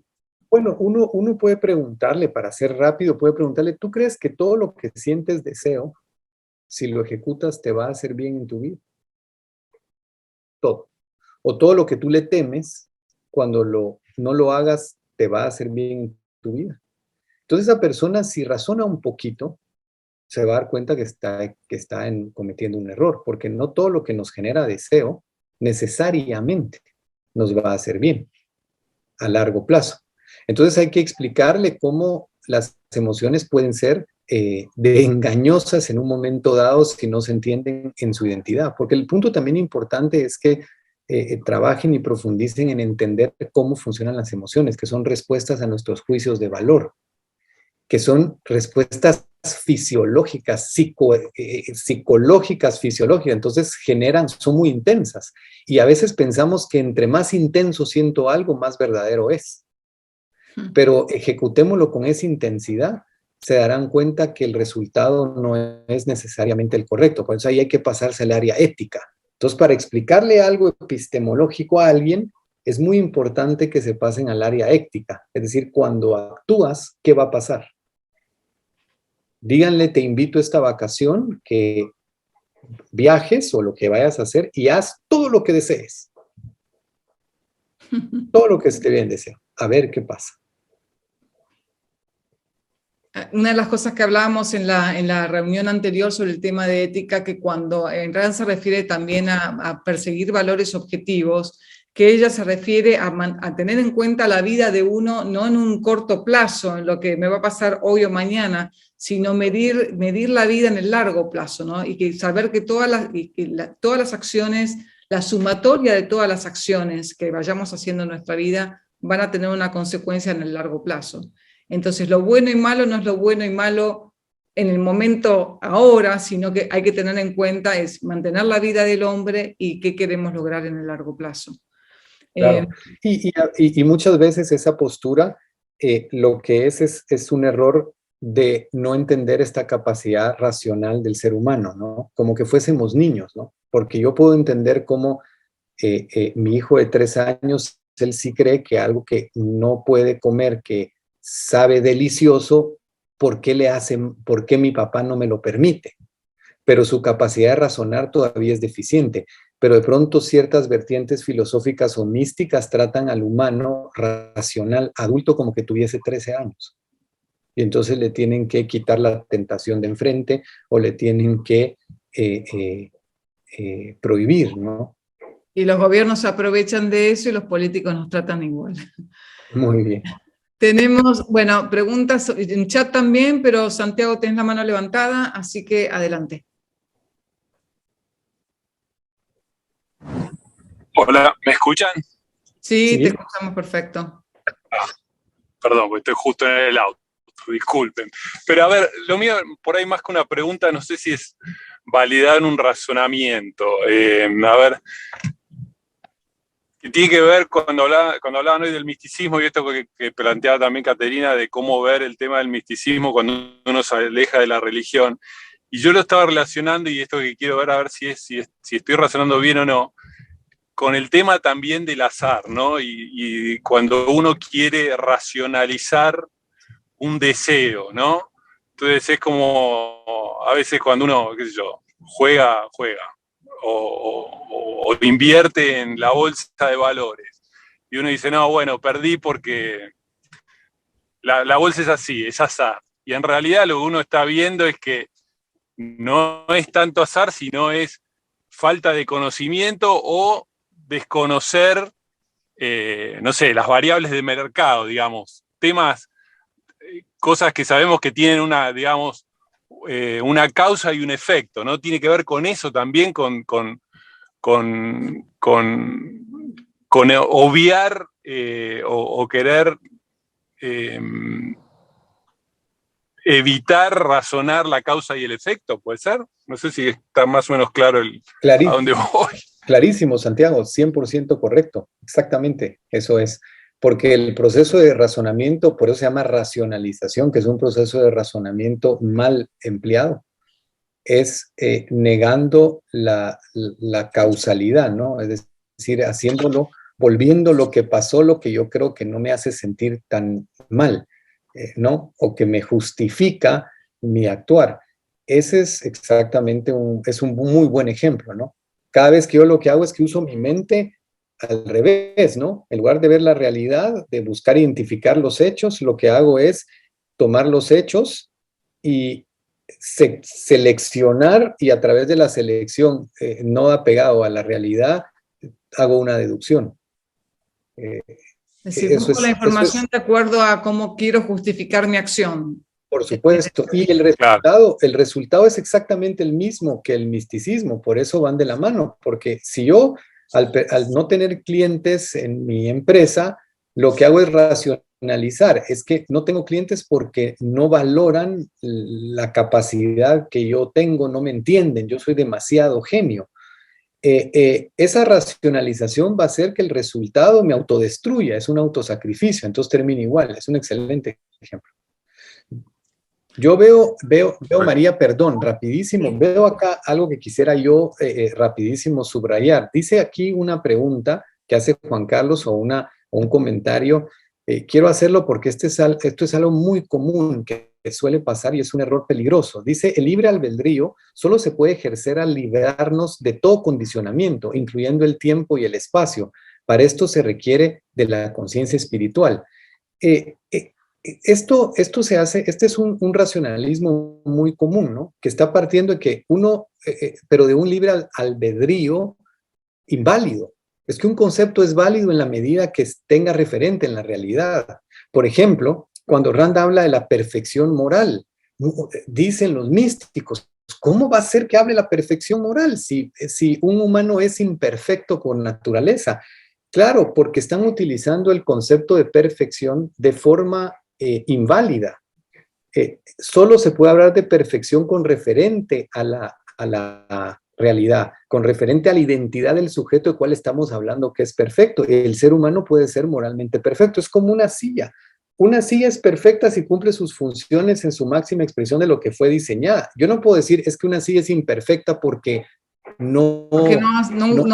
B: Bueno, uno puede preguntarle, para ser rápido, puede preguntarle, ¿tú crees que todo lo que sientes deseo, si lo ejecutas, te va a hacer bien en tu vida? Todo. O todo lo que tú le temes, cuando no lo hagas, te va a hacer bien en tu vida. Entonces esa persona, si razona un poquito, se va a dar cuenta que está cometiendo un error, porque no todo lo que nos genera deseo necesariamente nos va a hacer bien. a largo plazo. Entonces hay que explicarle cómo las emociones pueden ser de engañosas en un momento dado si no se entienden en su identidad. Porque el punto también importante es que trabajen y profundicen en entender cómo funcionan las emociones, que son respuestas a nuestros juicios de valor, que son respuestas fisiológicas, psicológicas, fisiológicas. Entonces son muy intensas. Y a veces pensamos que entre más intenso siento algo, más verdadero es. Pero ejecutémoslo con esa intensidad, se darán cuenta que el resultado no es necesariamente el correcto. Por eso ahí hay que pasarse al área ética. Entonces, para explicarle algo epistemológico a alguien, es muy importante que se pasen al área ética. Es decir, cuando actúas, ¿qué va a pasar? Díganle, te invito a esta vacación, que viajes o lo que vayas a hacer y haz todo lo que desees. Todo lo que esté bien deseo. A ver qué pasa.
A: Una de las cosas que hablábamos en la reunión anterior sobre el tema de ética, que cuando en realidad se refiere también a perseguir valores objetivos, que ella se refiere a tener en cuenta la vida de uno, no en un corto plazo, en lo que me va a pasar hoy o mañana, sino medir la vida en el largo plazo, ¿no? Y que saber que todas las acciones, la sumatoria de todas las acciones que vayamos haciendo en nuestra vida van a tener una consecuencia en el largo plazo. Entonces, lo bueno y malo no es lo bueno y malo en el momento ahora, sino que hay que tener en cuenta es mantener la vida del hombre y qué queremos lograr en el largo plazo.
B: Claro. Y muchas veces esa postura lo que es un error de no entender esta capacidad racional del ser humano, ¿no? Como que fuésemos niños, ¿no? Porque yo puedo entender cómo mi hijo de 3 años, él sí cree que algo que no puede comer, que sabe delicioso, ¿por qué mi papá no me lo permite? Pero su capacidad de razonar todavía es deficiente. Pero de pronto ciertas vertientes filosóficas o místicas tratan al humano racional adulto como que tuviese 13 años. Y entonces le tienen que quitar la tentación de enfrente o le tienen que prohibir, ¿no?
A: Y los gobiernos se aprovechan de eso y los políticos nos tratan igual.
B: Muy bien.
A: Tenemos, bueno, preguntas en chat también, pero Santiago, tenés la mano levantada, así que adelante.
E: Hola, ¿me escuchan?
A: Sí, te escuchamos perfecto.
E: Perdón, porque estoy justo en el auto, disculpen. Pero a ver, lo mío por ahí más que una pregunta, no sé si es validar un razonamiento. A ver, que tiene que ver cuando hablaban hoy del misticismo y esto que planteaba también Caterina, de cómo ver el tema del misticismo cuando uno se aleja de la religión. Y yo lo estaba relacionando, y esto que quiero ver a ver si estoy razonando bien o no, con el tema también del azar, ¿no? Y cuando uno quiere racionalizar un deseo, ¿no? Entonces es como, a veces cuando uno, qué sé yo, juega, o invierte en la bolsa de valores, y uno dice, no, bueno, perdí porque la bolsa es así, es azar. Y en realidad lo que uno está viendo es que no es tanto azar, sino es falta de conocimiento o desconocer, no sé, las variables de mercado, digamos, temas, cosas que sabemos que tienen una, digamos, una causa y un efecto, ¿no? Tiene que ver con eso también, con obviar o querer evitar razonar la causa y el efecto, ¿puede ser? No sé si está más o menos claro a dónde voy.
B: Clarísimo, Santiago, 100% correcto, exactamente, eso es. Porque el proceso de razonamiento, por eso se llama racionalización, que es un proceso de razonamiento mal empleado, es negando la causalidad, ¿no? Es decir, volviendo lo que pasó, lo que yo creo que no me hace sentir tan mal, ¿no? O que me justifica mi actuar. Ese es exactamente un muy buen ejemplo, ¿no? Cada vez que yo lo que hago es que uso mi mente al revés, ¿no? En lugar de ver la realidad, de buscar identificar los hechos, lo que hago es tomar los hechos y seleccionar, y a través de la selección no apegado a la realidad, hago una deducción.
A: Es decir, busco la información de acuerdo a cómo quiero justificar mi acción.
B: Por supuesto, y el resultado es exactamente el mismo que el misticismo, por eso van de la mano, porque si yo, al no tener clientes en mi empresa, lo que hago es racionalizar, es que no tengo clientes porque no valoran la capacidad que yo tengo, no me entienden, yo soy demasiado genio. Esa racionalización va a hacer que el resultado me autodestruya, es un autosacrificio, entonces termina igual, es un excelente ejemplo. Yo veo, María, perdón, rapidísimo, veo acá algo que quisiera yo rapidísimo subrayar. Dice aquí una pregunta que hace Juan Carlos o un comentario. Quiero hacerlo porque esto es algo muy común que suele pasar y es un error peligroso. Dice, el libre albedrío solo se puede ejercer al liberarnos de todo condicionamiento, incluyendo el tiempo y el espacio. Para esto se requiere de la conciencia espiritual. Esto se hace, este es un racionalismo muy común, ¿no? Que está partiendo de que pero de un libre albedrío inválido. Es que un concepto es válido en la medida que tenga referente en la realidad. Por ejemplo, cuando Rand habla de la perfección moral, dicen los místicos, ¿cómo va a ser que hable la perfección moral si un humano es imperfecto por naturaleza? Claro, porque están utilizando el concepto de perfección de forma inválida. Solo se puede hablar de perfección con referente a la realidad, con referente a la identidad del sujeto de cual estamos hablando que es perfecto. El ser humano puede ser moralmente perfecto, es como una silla. Una silla es perfecta si cumple sus funciones en su máxima expresión de lo que fue diseñada. Yo no puedo decir es que una silla es imperfecta porque no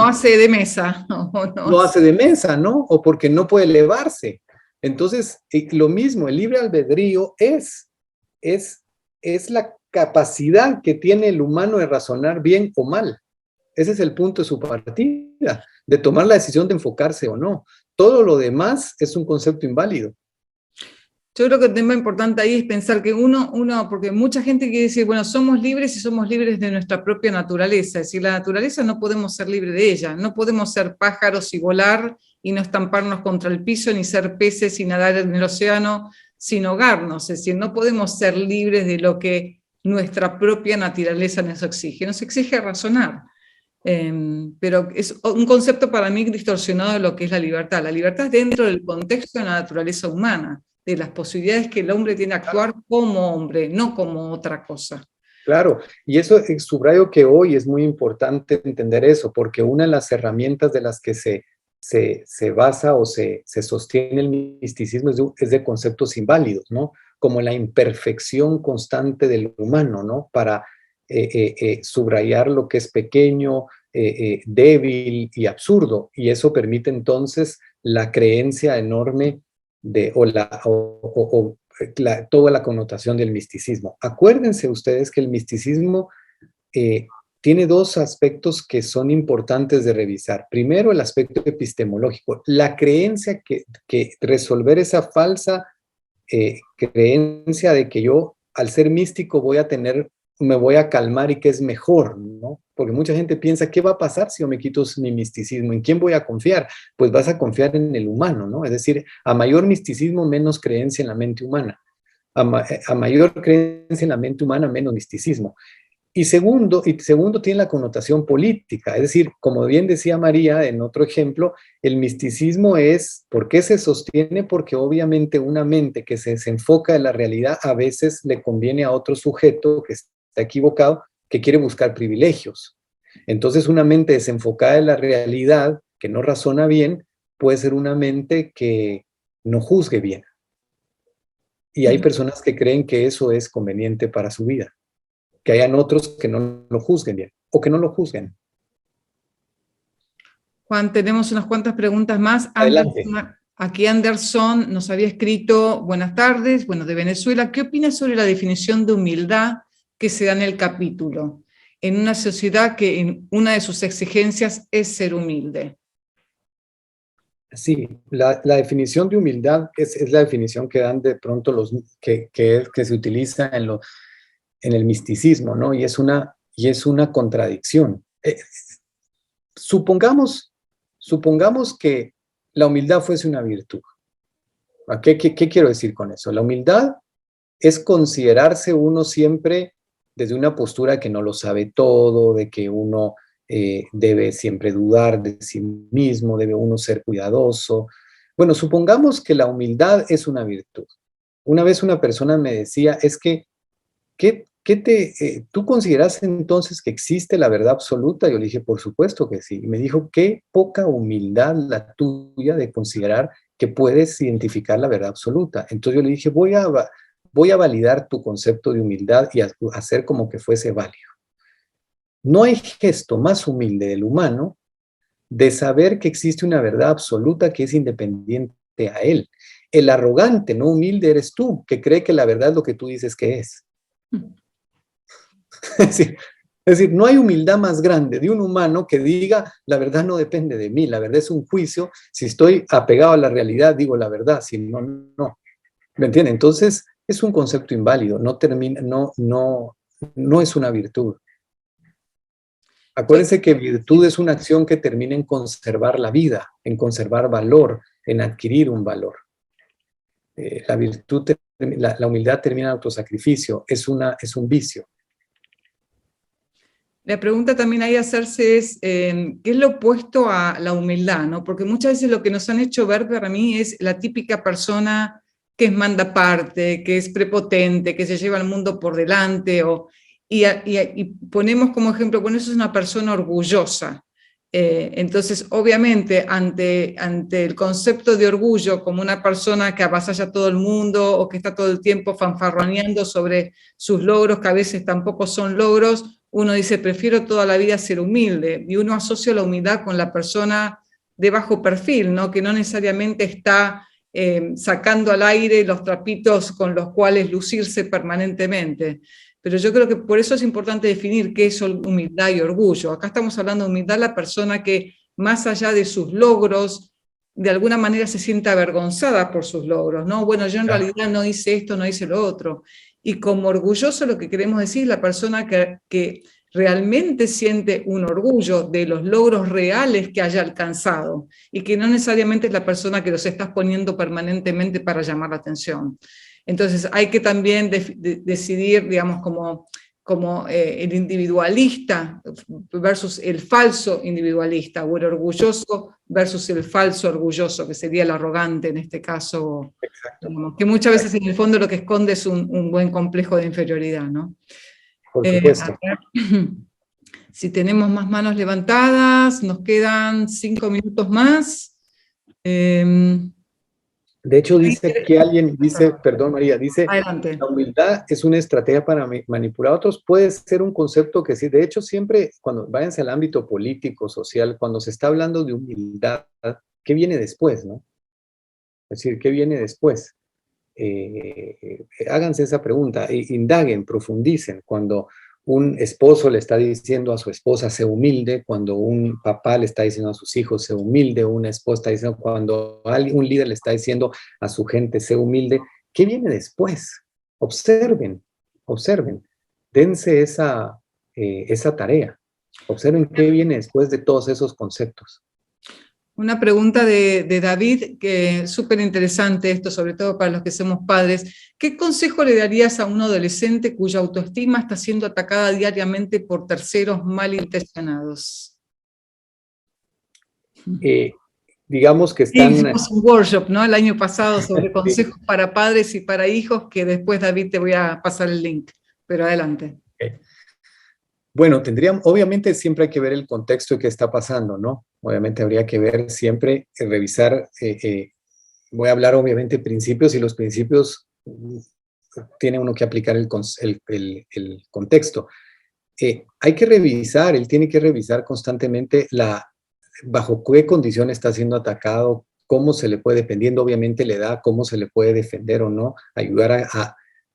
A: hace de mesa.
B: No hace de mesa, ¿no? O porque no puede elevarse. Entonces, lo mismo, el libre albedrío es la capacidad que tiene el humano de razonar bien o mal. Ese es el punto de su partida, de tomar la decisión de enfocarse o no. Todo lo demás es un concepto inválido.
A: Yo creo que el tema importante ahí es pensar que porque mucha gente quiere decir, bueno, somos libres y somos libres de nuestra propia naturaleza. Es decir, la naturaleza no podemos ser libres de ella, no podemos ser pájaros y volar y no estamparnos contra el piso, ni ser peces y nadar en el océano sin ahogarnos. Es decir, no podemos ser libres de lo que nuestra propia naturaleza nos exige razonar. Pero es un concepto para mí distorsionado de lo que es la libertad. La libertad es dentro del contexto de la naturaleza humana, de las posibilidades que el hombre tiene de actuar como hombre, no como otra cosa.
B: Claro, y eso subrayo que hoy es muy importante entender eso, porque una de las herramientas de las que se basa o se sostiene el misticismo es de conceptos inválidos, ¿no? Como la imperfección constante del humano, ¿no? Para subrayar lo que es pequeño, débil y absurdo, y eso permite entonces la creencia enorme toda la connotación del misticismo. Acuérdense ustedes que el misticismo tiene dos aspectos que son importantes de revisar. Primero, el aspecto epistemológico, la creencia que resolver esa falsa creencia de que yo, al ser místico, me voy a calmar y que es mejor, ¿no? Porque mucha gente piensa, ¿qué va a pasar si yo me quito mi misticismo? ¿En quién voy a confiar? Pues vas a confiar en el humano, ¿no? Es decir, a mayor misticismo, menos creencia en la mente humana. A mayor creencia en la mente humana, menos misticismo. Y segundo, tiene la connotación política. Es decir, como bien decía María en otro ejemplo, el misticismo ¿por qué se sostiene? Porque obviamente una mente que se desenfoca de la realidad a veces le conviene a otro sujeto que está equivocado, que quiere buscar privilegios. Entonces, una mente desenfocada de la realidad, que no razona bien, puede ser una mente que no juzgue bien. Y hay personas que creen que eso es conveniente para su vida. Que hayan otros que no lo juzguen bien, o que no lo juzguen.
A: Juan, tenemos unas cuantas preguntas más.
B: Adelante.
A: Aquí Anderson nos había escrito, buenas tardes, de Venezuela. ¿Qué opinas sobre la definición de humildad que se da en el capítulo? En una sociedad que en una de sus exigencias es ser humilde.
B: Sí, la definición de humildad es la definición que dan de pronto que se utiliza en el misticismo, ¿no? Y es una contradicción. Supongamos que la humildad fuese una virtud. ¿Qué quiero decir con eso? La humildad es considerarse uno siempre desde una postura que no lo sabe todo, de que uno debe siempre dudar de sí mismo, debe uno ser cuidadoso. Bueno, supongamos que la humildad es una virtud. Una vez una persona me decía, es que, ¿tú consideras entonces que existe la verdad absoluta? Yo le dije, por supuesto que sí. Y me dijo, qué poca humildad la tuya de considerar que puedes identificar la verdad absoluta. Entonces yo le dije, voy a validar tu concepto de humildad y hacer como que fuese válido. No hay gesto más humilde del humano de saber que existe una verdad absoluta que es independiente a él. El arrogante, no humilde, eres tú, que cree que la verdad es lo que tú dices que es. Es decir, no hay humildad más grande de un humano que diga, la verdad no depende de mí, la verdad es un juicio, si estoy apegado a la realidad, digo la verdad, si no, no. ¿Me entiende? Entonces, es un concepto inválido, no es una virtud. Acuérdense que virtud es una acción que termina en conservar la vida, en conservar valor, en adquirir un valor. La virtud, la humildad termina en autosacrificio, es un vicio.
A: La pregunta también ahí a hacerse es, ¿qué es lo opuesto a la humildad? ¿No? Porque muchas veces lo que nos han hecho ver para mí es la típica persona que es mandaparte, que es prepotente, que se lleva el mundo por delante, y ponemos como ejemplo, bueno, eso es una persona orgullosa. Entonces, obviamente, ante el concepto de orgullo como una persona que avasalla a todo el mundo o que está todo el tiempo fanfarroneando sobre sus logros, que a veces tampoco son logros, uno dice, prefiero toda la vida ser humilde, y uno asocia la humildad con la persona de bajo perfil, ¿no? Que no necesariamente está sacando al aire los trapitos con los cuales lucirse permanentemente. Pero yo creo que por eso es importante definir qué es humildad y orgullo. Acá estamos hablando de humildad, la persona que más allá de sus logros, de alguna manera se siente avergonzada por sus logros, ¿no? Bueno, yo en realidad no hice esto, no hice lo otro. Y como orgulloso lo que queremos decir es la persona que realmente siente un orgullo de los logros reales que haya alcanzado y que no necesariamente es la persona que los estás poniendo permanentemente para llamar la atención. Entonces hay que también decidir, digamos, como el individualista versus el falso individualista, o el orgulloso versus el falso orgulloso, que sería el arrogante en este caso, digamos, que muchas veces en el fondo lo que esconde es un buen complejo de inferioridad, ¿no?
B: Por supuesto.
A: Si tenemos más manos levantadas, nos quedan 5 minutos más.
B: De hecho, dice que alguien, perdón María, dice,
A: adelante.
B: La humildad es una estrategia para manipular a otros, puede ser un concepto que sí, de hecho siempre, cuando váyanse al ámbito político, social, cuando se está hablando de humildad, ¿qué viene después, no? Es decir, ¿qué viene después? Háganse esa pregunta, indaguen, profundicen, cuando un esposo le está diciendo a su esposa, sé humilde, cuando un papá le está diciendo a sus hijos, sé humilde, una esposa está diciendo, cuando un líder le está diciendo a su gente, sé humilde, ¿qué viene después? Observen, dense esa tarea, observen qué viene después de todos esos conceptos.
A: Una pregunta de David, que es súper interesante esto, sobre todo para los que somos padres. ¿Qué consejo le darías a un adolescente cuya autoestima está siendo atacada diariamente por terceros malintencionados?
B: Digamos que están...
A: Sí, hicimos un workshop, ¿no? El año pasado sobre consejos para padres y para hijos, que después, David, te voy a pasar el link, pero adelante.
B: Okay. Bueno, obviamente siempre hay que ver el contexto de qué está pasando, ¿no? Obviamente habría que ver siempre, revisar, voy a hablar obviamente de principios, y los principios tiene uno que aplicar el contexto. Hay que revisar, él tiene que revisar constantemente bajo qué condición está siendo atacado, cómo se le puede, dependiendo obviamente la edad, cómo se le puede defender o no, ayudar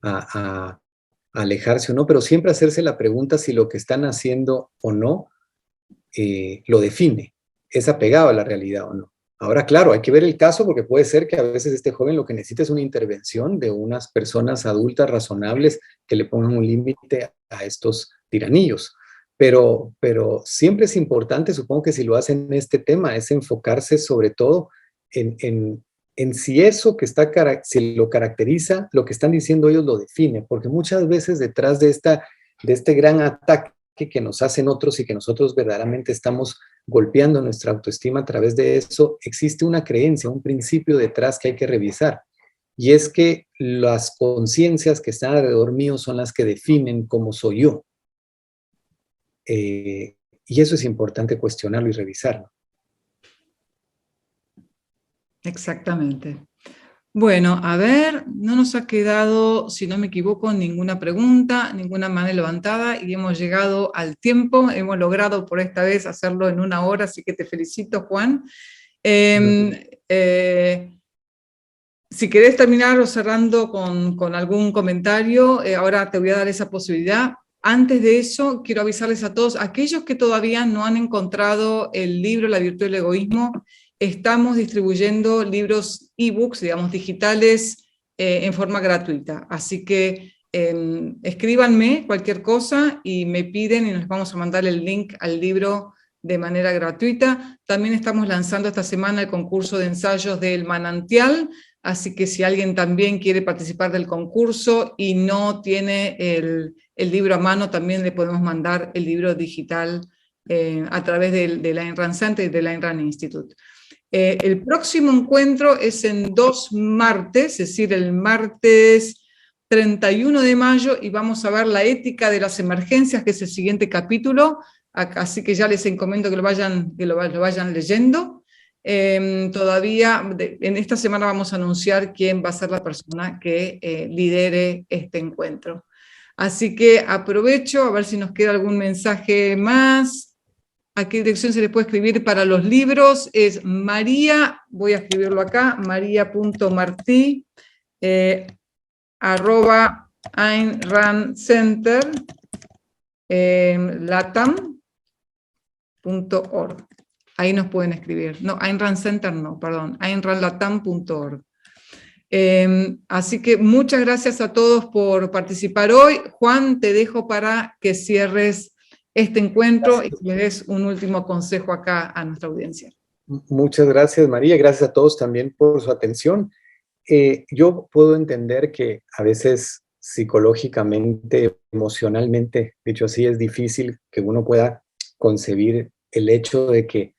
B: a alejarse o no, pero siempre hacerse la pregunta si lo que están haciendo o no lo define, es apegado a la realidad o no. Ahora, claro, hay que ver el caso, porque puede ser que a veces este joven lo que necesita es una intervención de unas personas adultas razonables que le pongan un límite a estos tiranillos. Pero siempre es importante, supongo que si lo hacen en este tema, es enfocarse sobre todo en en si eso que está, si lo caracteriza, lo que están diciendo ellos lo define, porque muchas veces detrás de este gran ataque que nos hacen otros y que nosotros verdaderamente estamos golpeando nuestra autoestima a través de eso, existe una creencia, un principio detrás que hay que revisar. Y es que las conciencias que están alrededor mío son las que definen cómo soy yo. Y eso es importante cuestionarlo y revisarlo.
A: Exactamente. Bueno, a ver, no nos ha quedado, si no me equivoco, ninguna pregunta, ninguna mano levantada y hemos llegado al tiempo. Hemos logrado por esta vez hacerlo en 1 hora, así que te felicito, Juan. Si querés terminar o cerrando con algún comentario, ahora te voy a dar esa posibilidad. Antes de eso, quiero avisarles a todos, aquellos que todavía no han encontrado el libro La virtud del egoísmo, estamos distribuyendo libros ebooks, digamos, digitales, en forma gratuita. Así que escríbanme cualquier cosa y me piden y nos vamos a mandar el link al libro de manera gratuita. También estamos lanzando esta semana el concurso de ensayos del Manantial, así que si alguien también quiere participar del concurso y no tiene el libro a mano, también le podemos mandar el libro digital a través del Ayn Rand Center y del Ayn Rand Institute. El próximo encuentro es en 2 martes, es decir, el martes 31 de mayo, y vamos a ver la ética de las emergencias, que es el siguiente capítulo, así que ya les encomiendo que lo vayan leyendo. Todavía en esta semana vamos a anunciar quién va a ser la persona que lidere este encuentro. Así que aprovecho a ver si nos queda algún mensaje más. ¿A qué dirección se les puede escribir para los libros? Es María, voy a escribirlo acá, maria.martí, @Ayn Rand Center, latam.org. Ahí nos pueden escribir. No, Ayn Rand Center no, perdón, AynRandLatam.org. Así que muchas gracias a todos por participar hoy. Juan, te dejo para que cierres este encuentro y le des un último consejo acá a nuestra audiencia.
B: Muchas gracias, María. Gracias a todos también por su atención. Yo puedo entender que a veces psicológicamente, emocionalmente, dicho así, es difícil que uno pueda concebir el hecho de que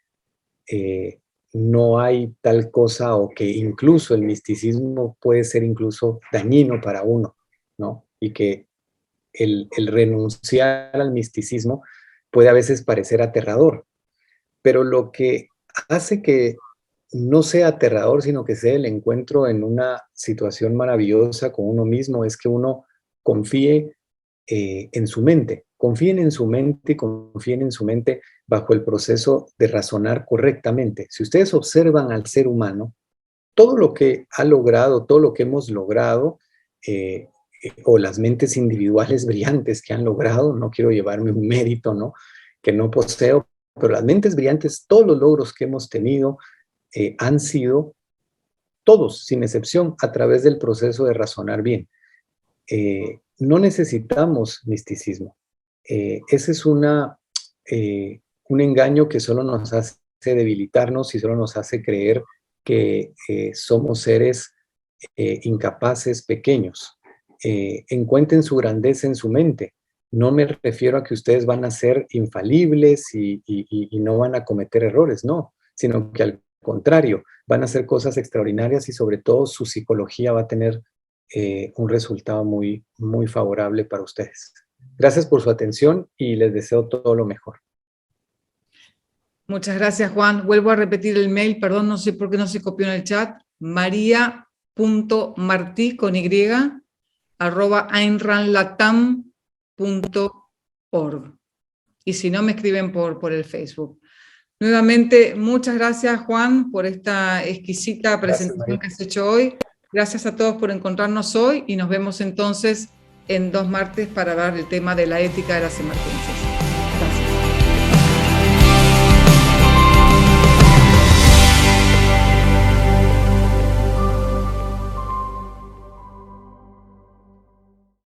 B: no hay tal cosa, o que incluso el misticismo puede ser incluso dañino para uno, ¿no? Y que el renunciar al misticismo puede a veces parecer aterrador, pero lo que hace que no sea aterrador, sino que sea el encuentro en una situación maravillosa con uno mismo, es que uno confíe en su mente. Confíen en su mente y confíen en su mente bajo el proceso de razonar correctamente. Si ustedes observan al ser humano, todo lo que ha logrado, todo lo que hemos logrado, o las mentes individuales brillantes que han logrado, no quiero llevarme un mérito, ¿no?, que no poseo, pero las mentes brillantes, todos los logros que hemos tenido han sido, todos, sin excepción, a través del proceso de razonar bien. No necesitamos misticismo. Ese es un engaño que solo nos hace debilitarnos y solo nos hace creer que somos seres incapaces, pequeños. Encuentren su grandeza en su mente. No me refiero a que ustedes van a ser infalibles y no van a cometer errores, no, sino que al contrario, van a hacer cosas extraordinarias y sobre todo su psicología va a tener un resultado muy, muy favorable para ustedes. Gracias por su atención y les deseo todo lo mejor.
A: Muchas gracias, Juan. Vuelvo a repetir el mail, perdón, no sé por qué no se copió en el chat, maria.martí con Y, @AynRandLatam.org. Y si no, me escriben por el Facebook. Nuevamente, muchas gracias, Juan, por esta exquisita presentación que has hecho hoy. Gracias a todos por encontrarnos hoy y nos vemos entonces en 2 martes para hablar del tema de la ética de las emergencias. Gracias.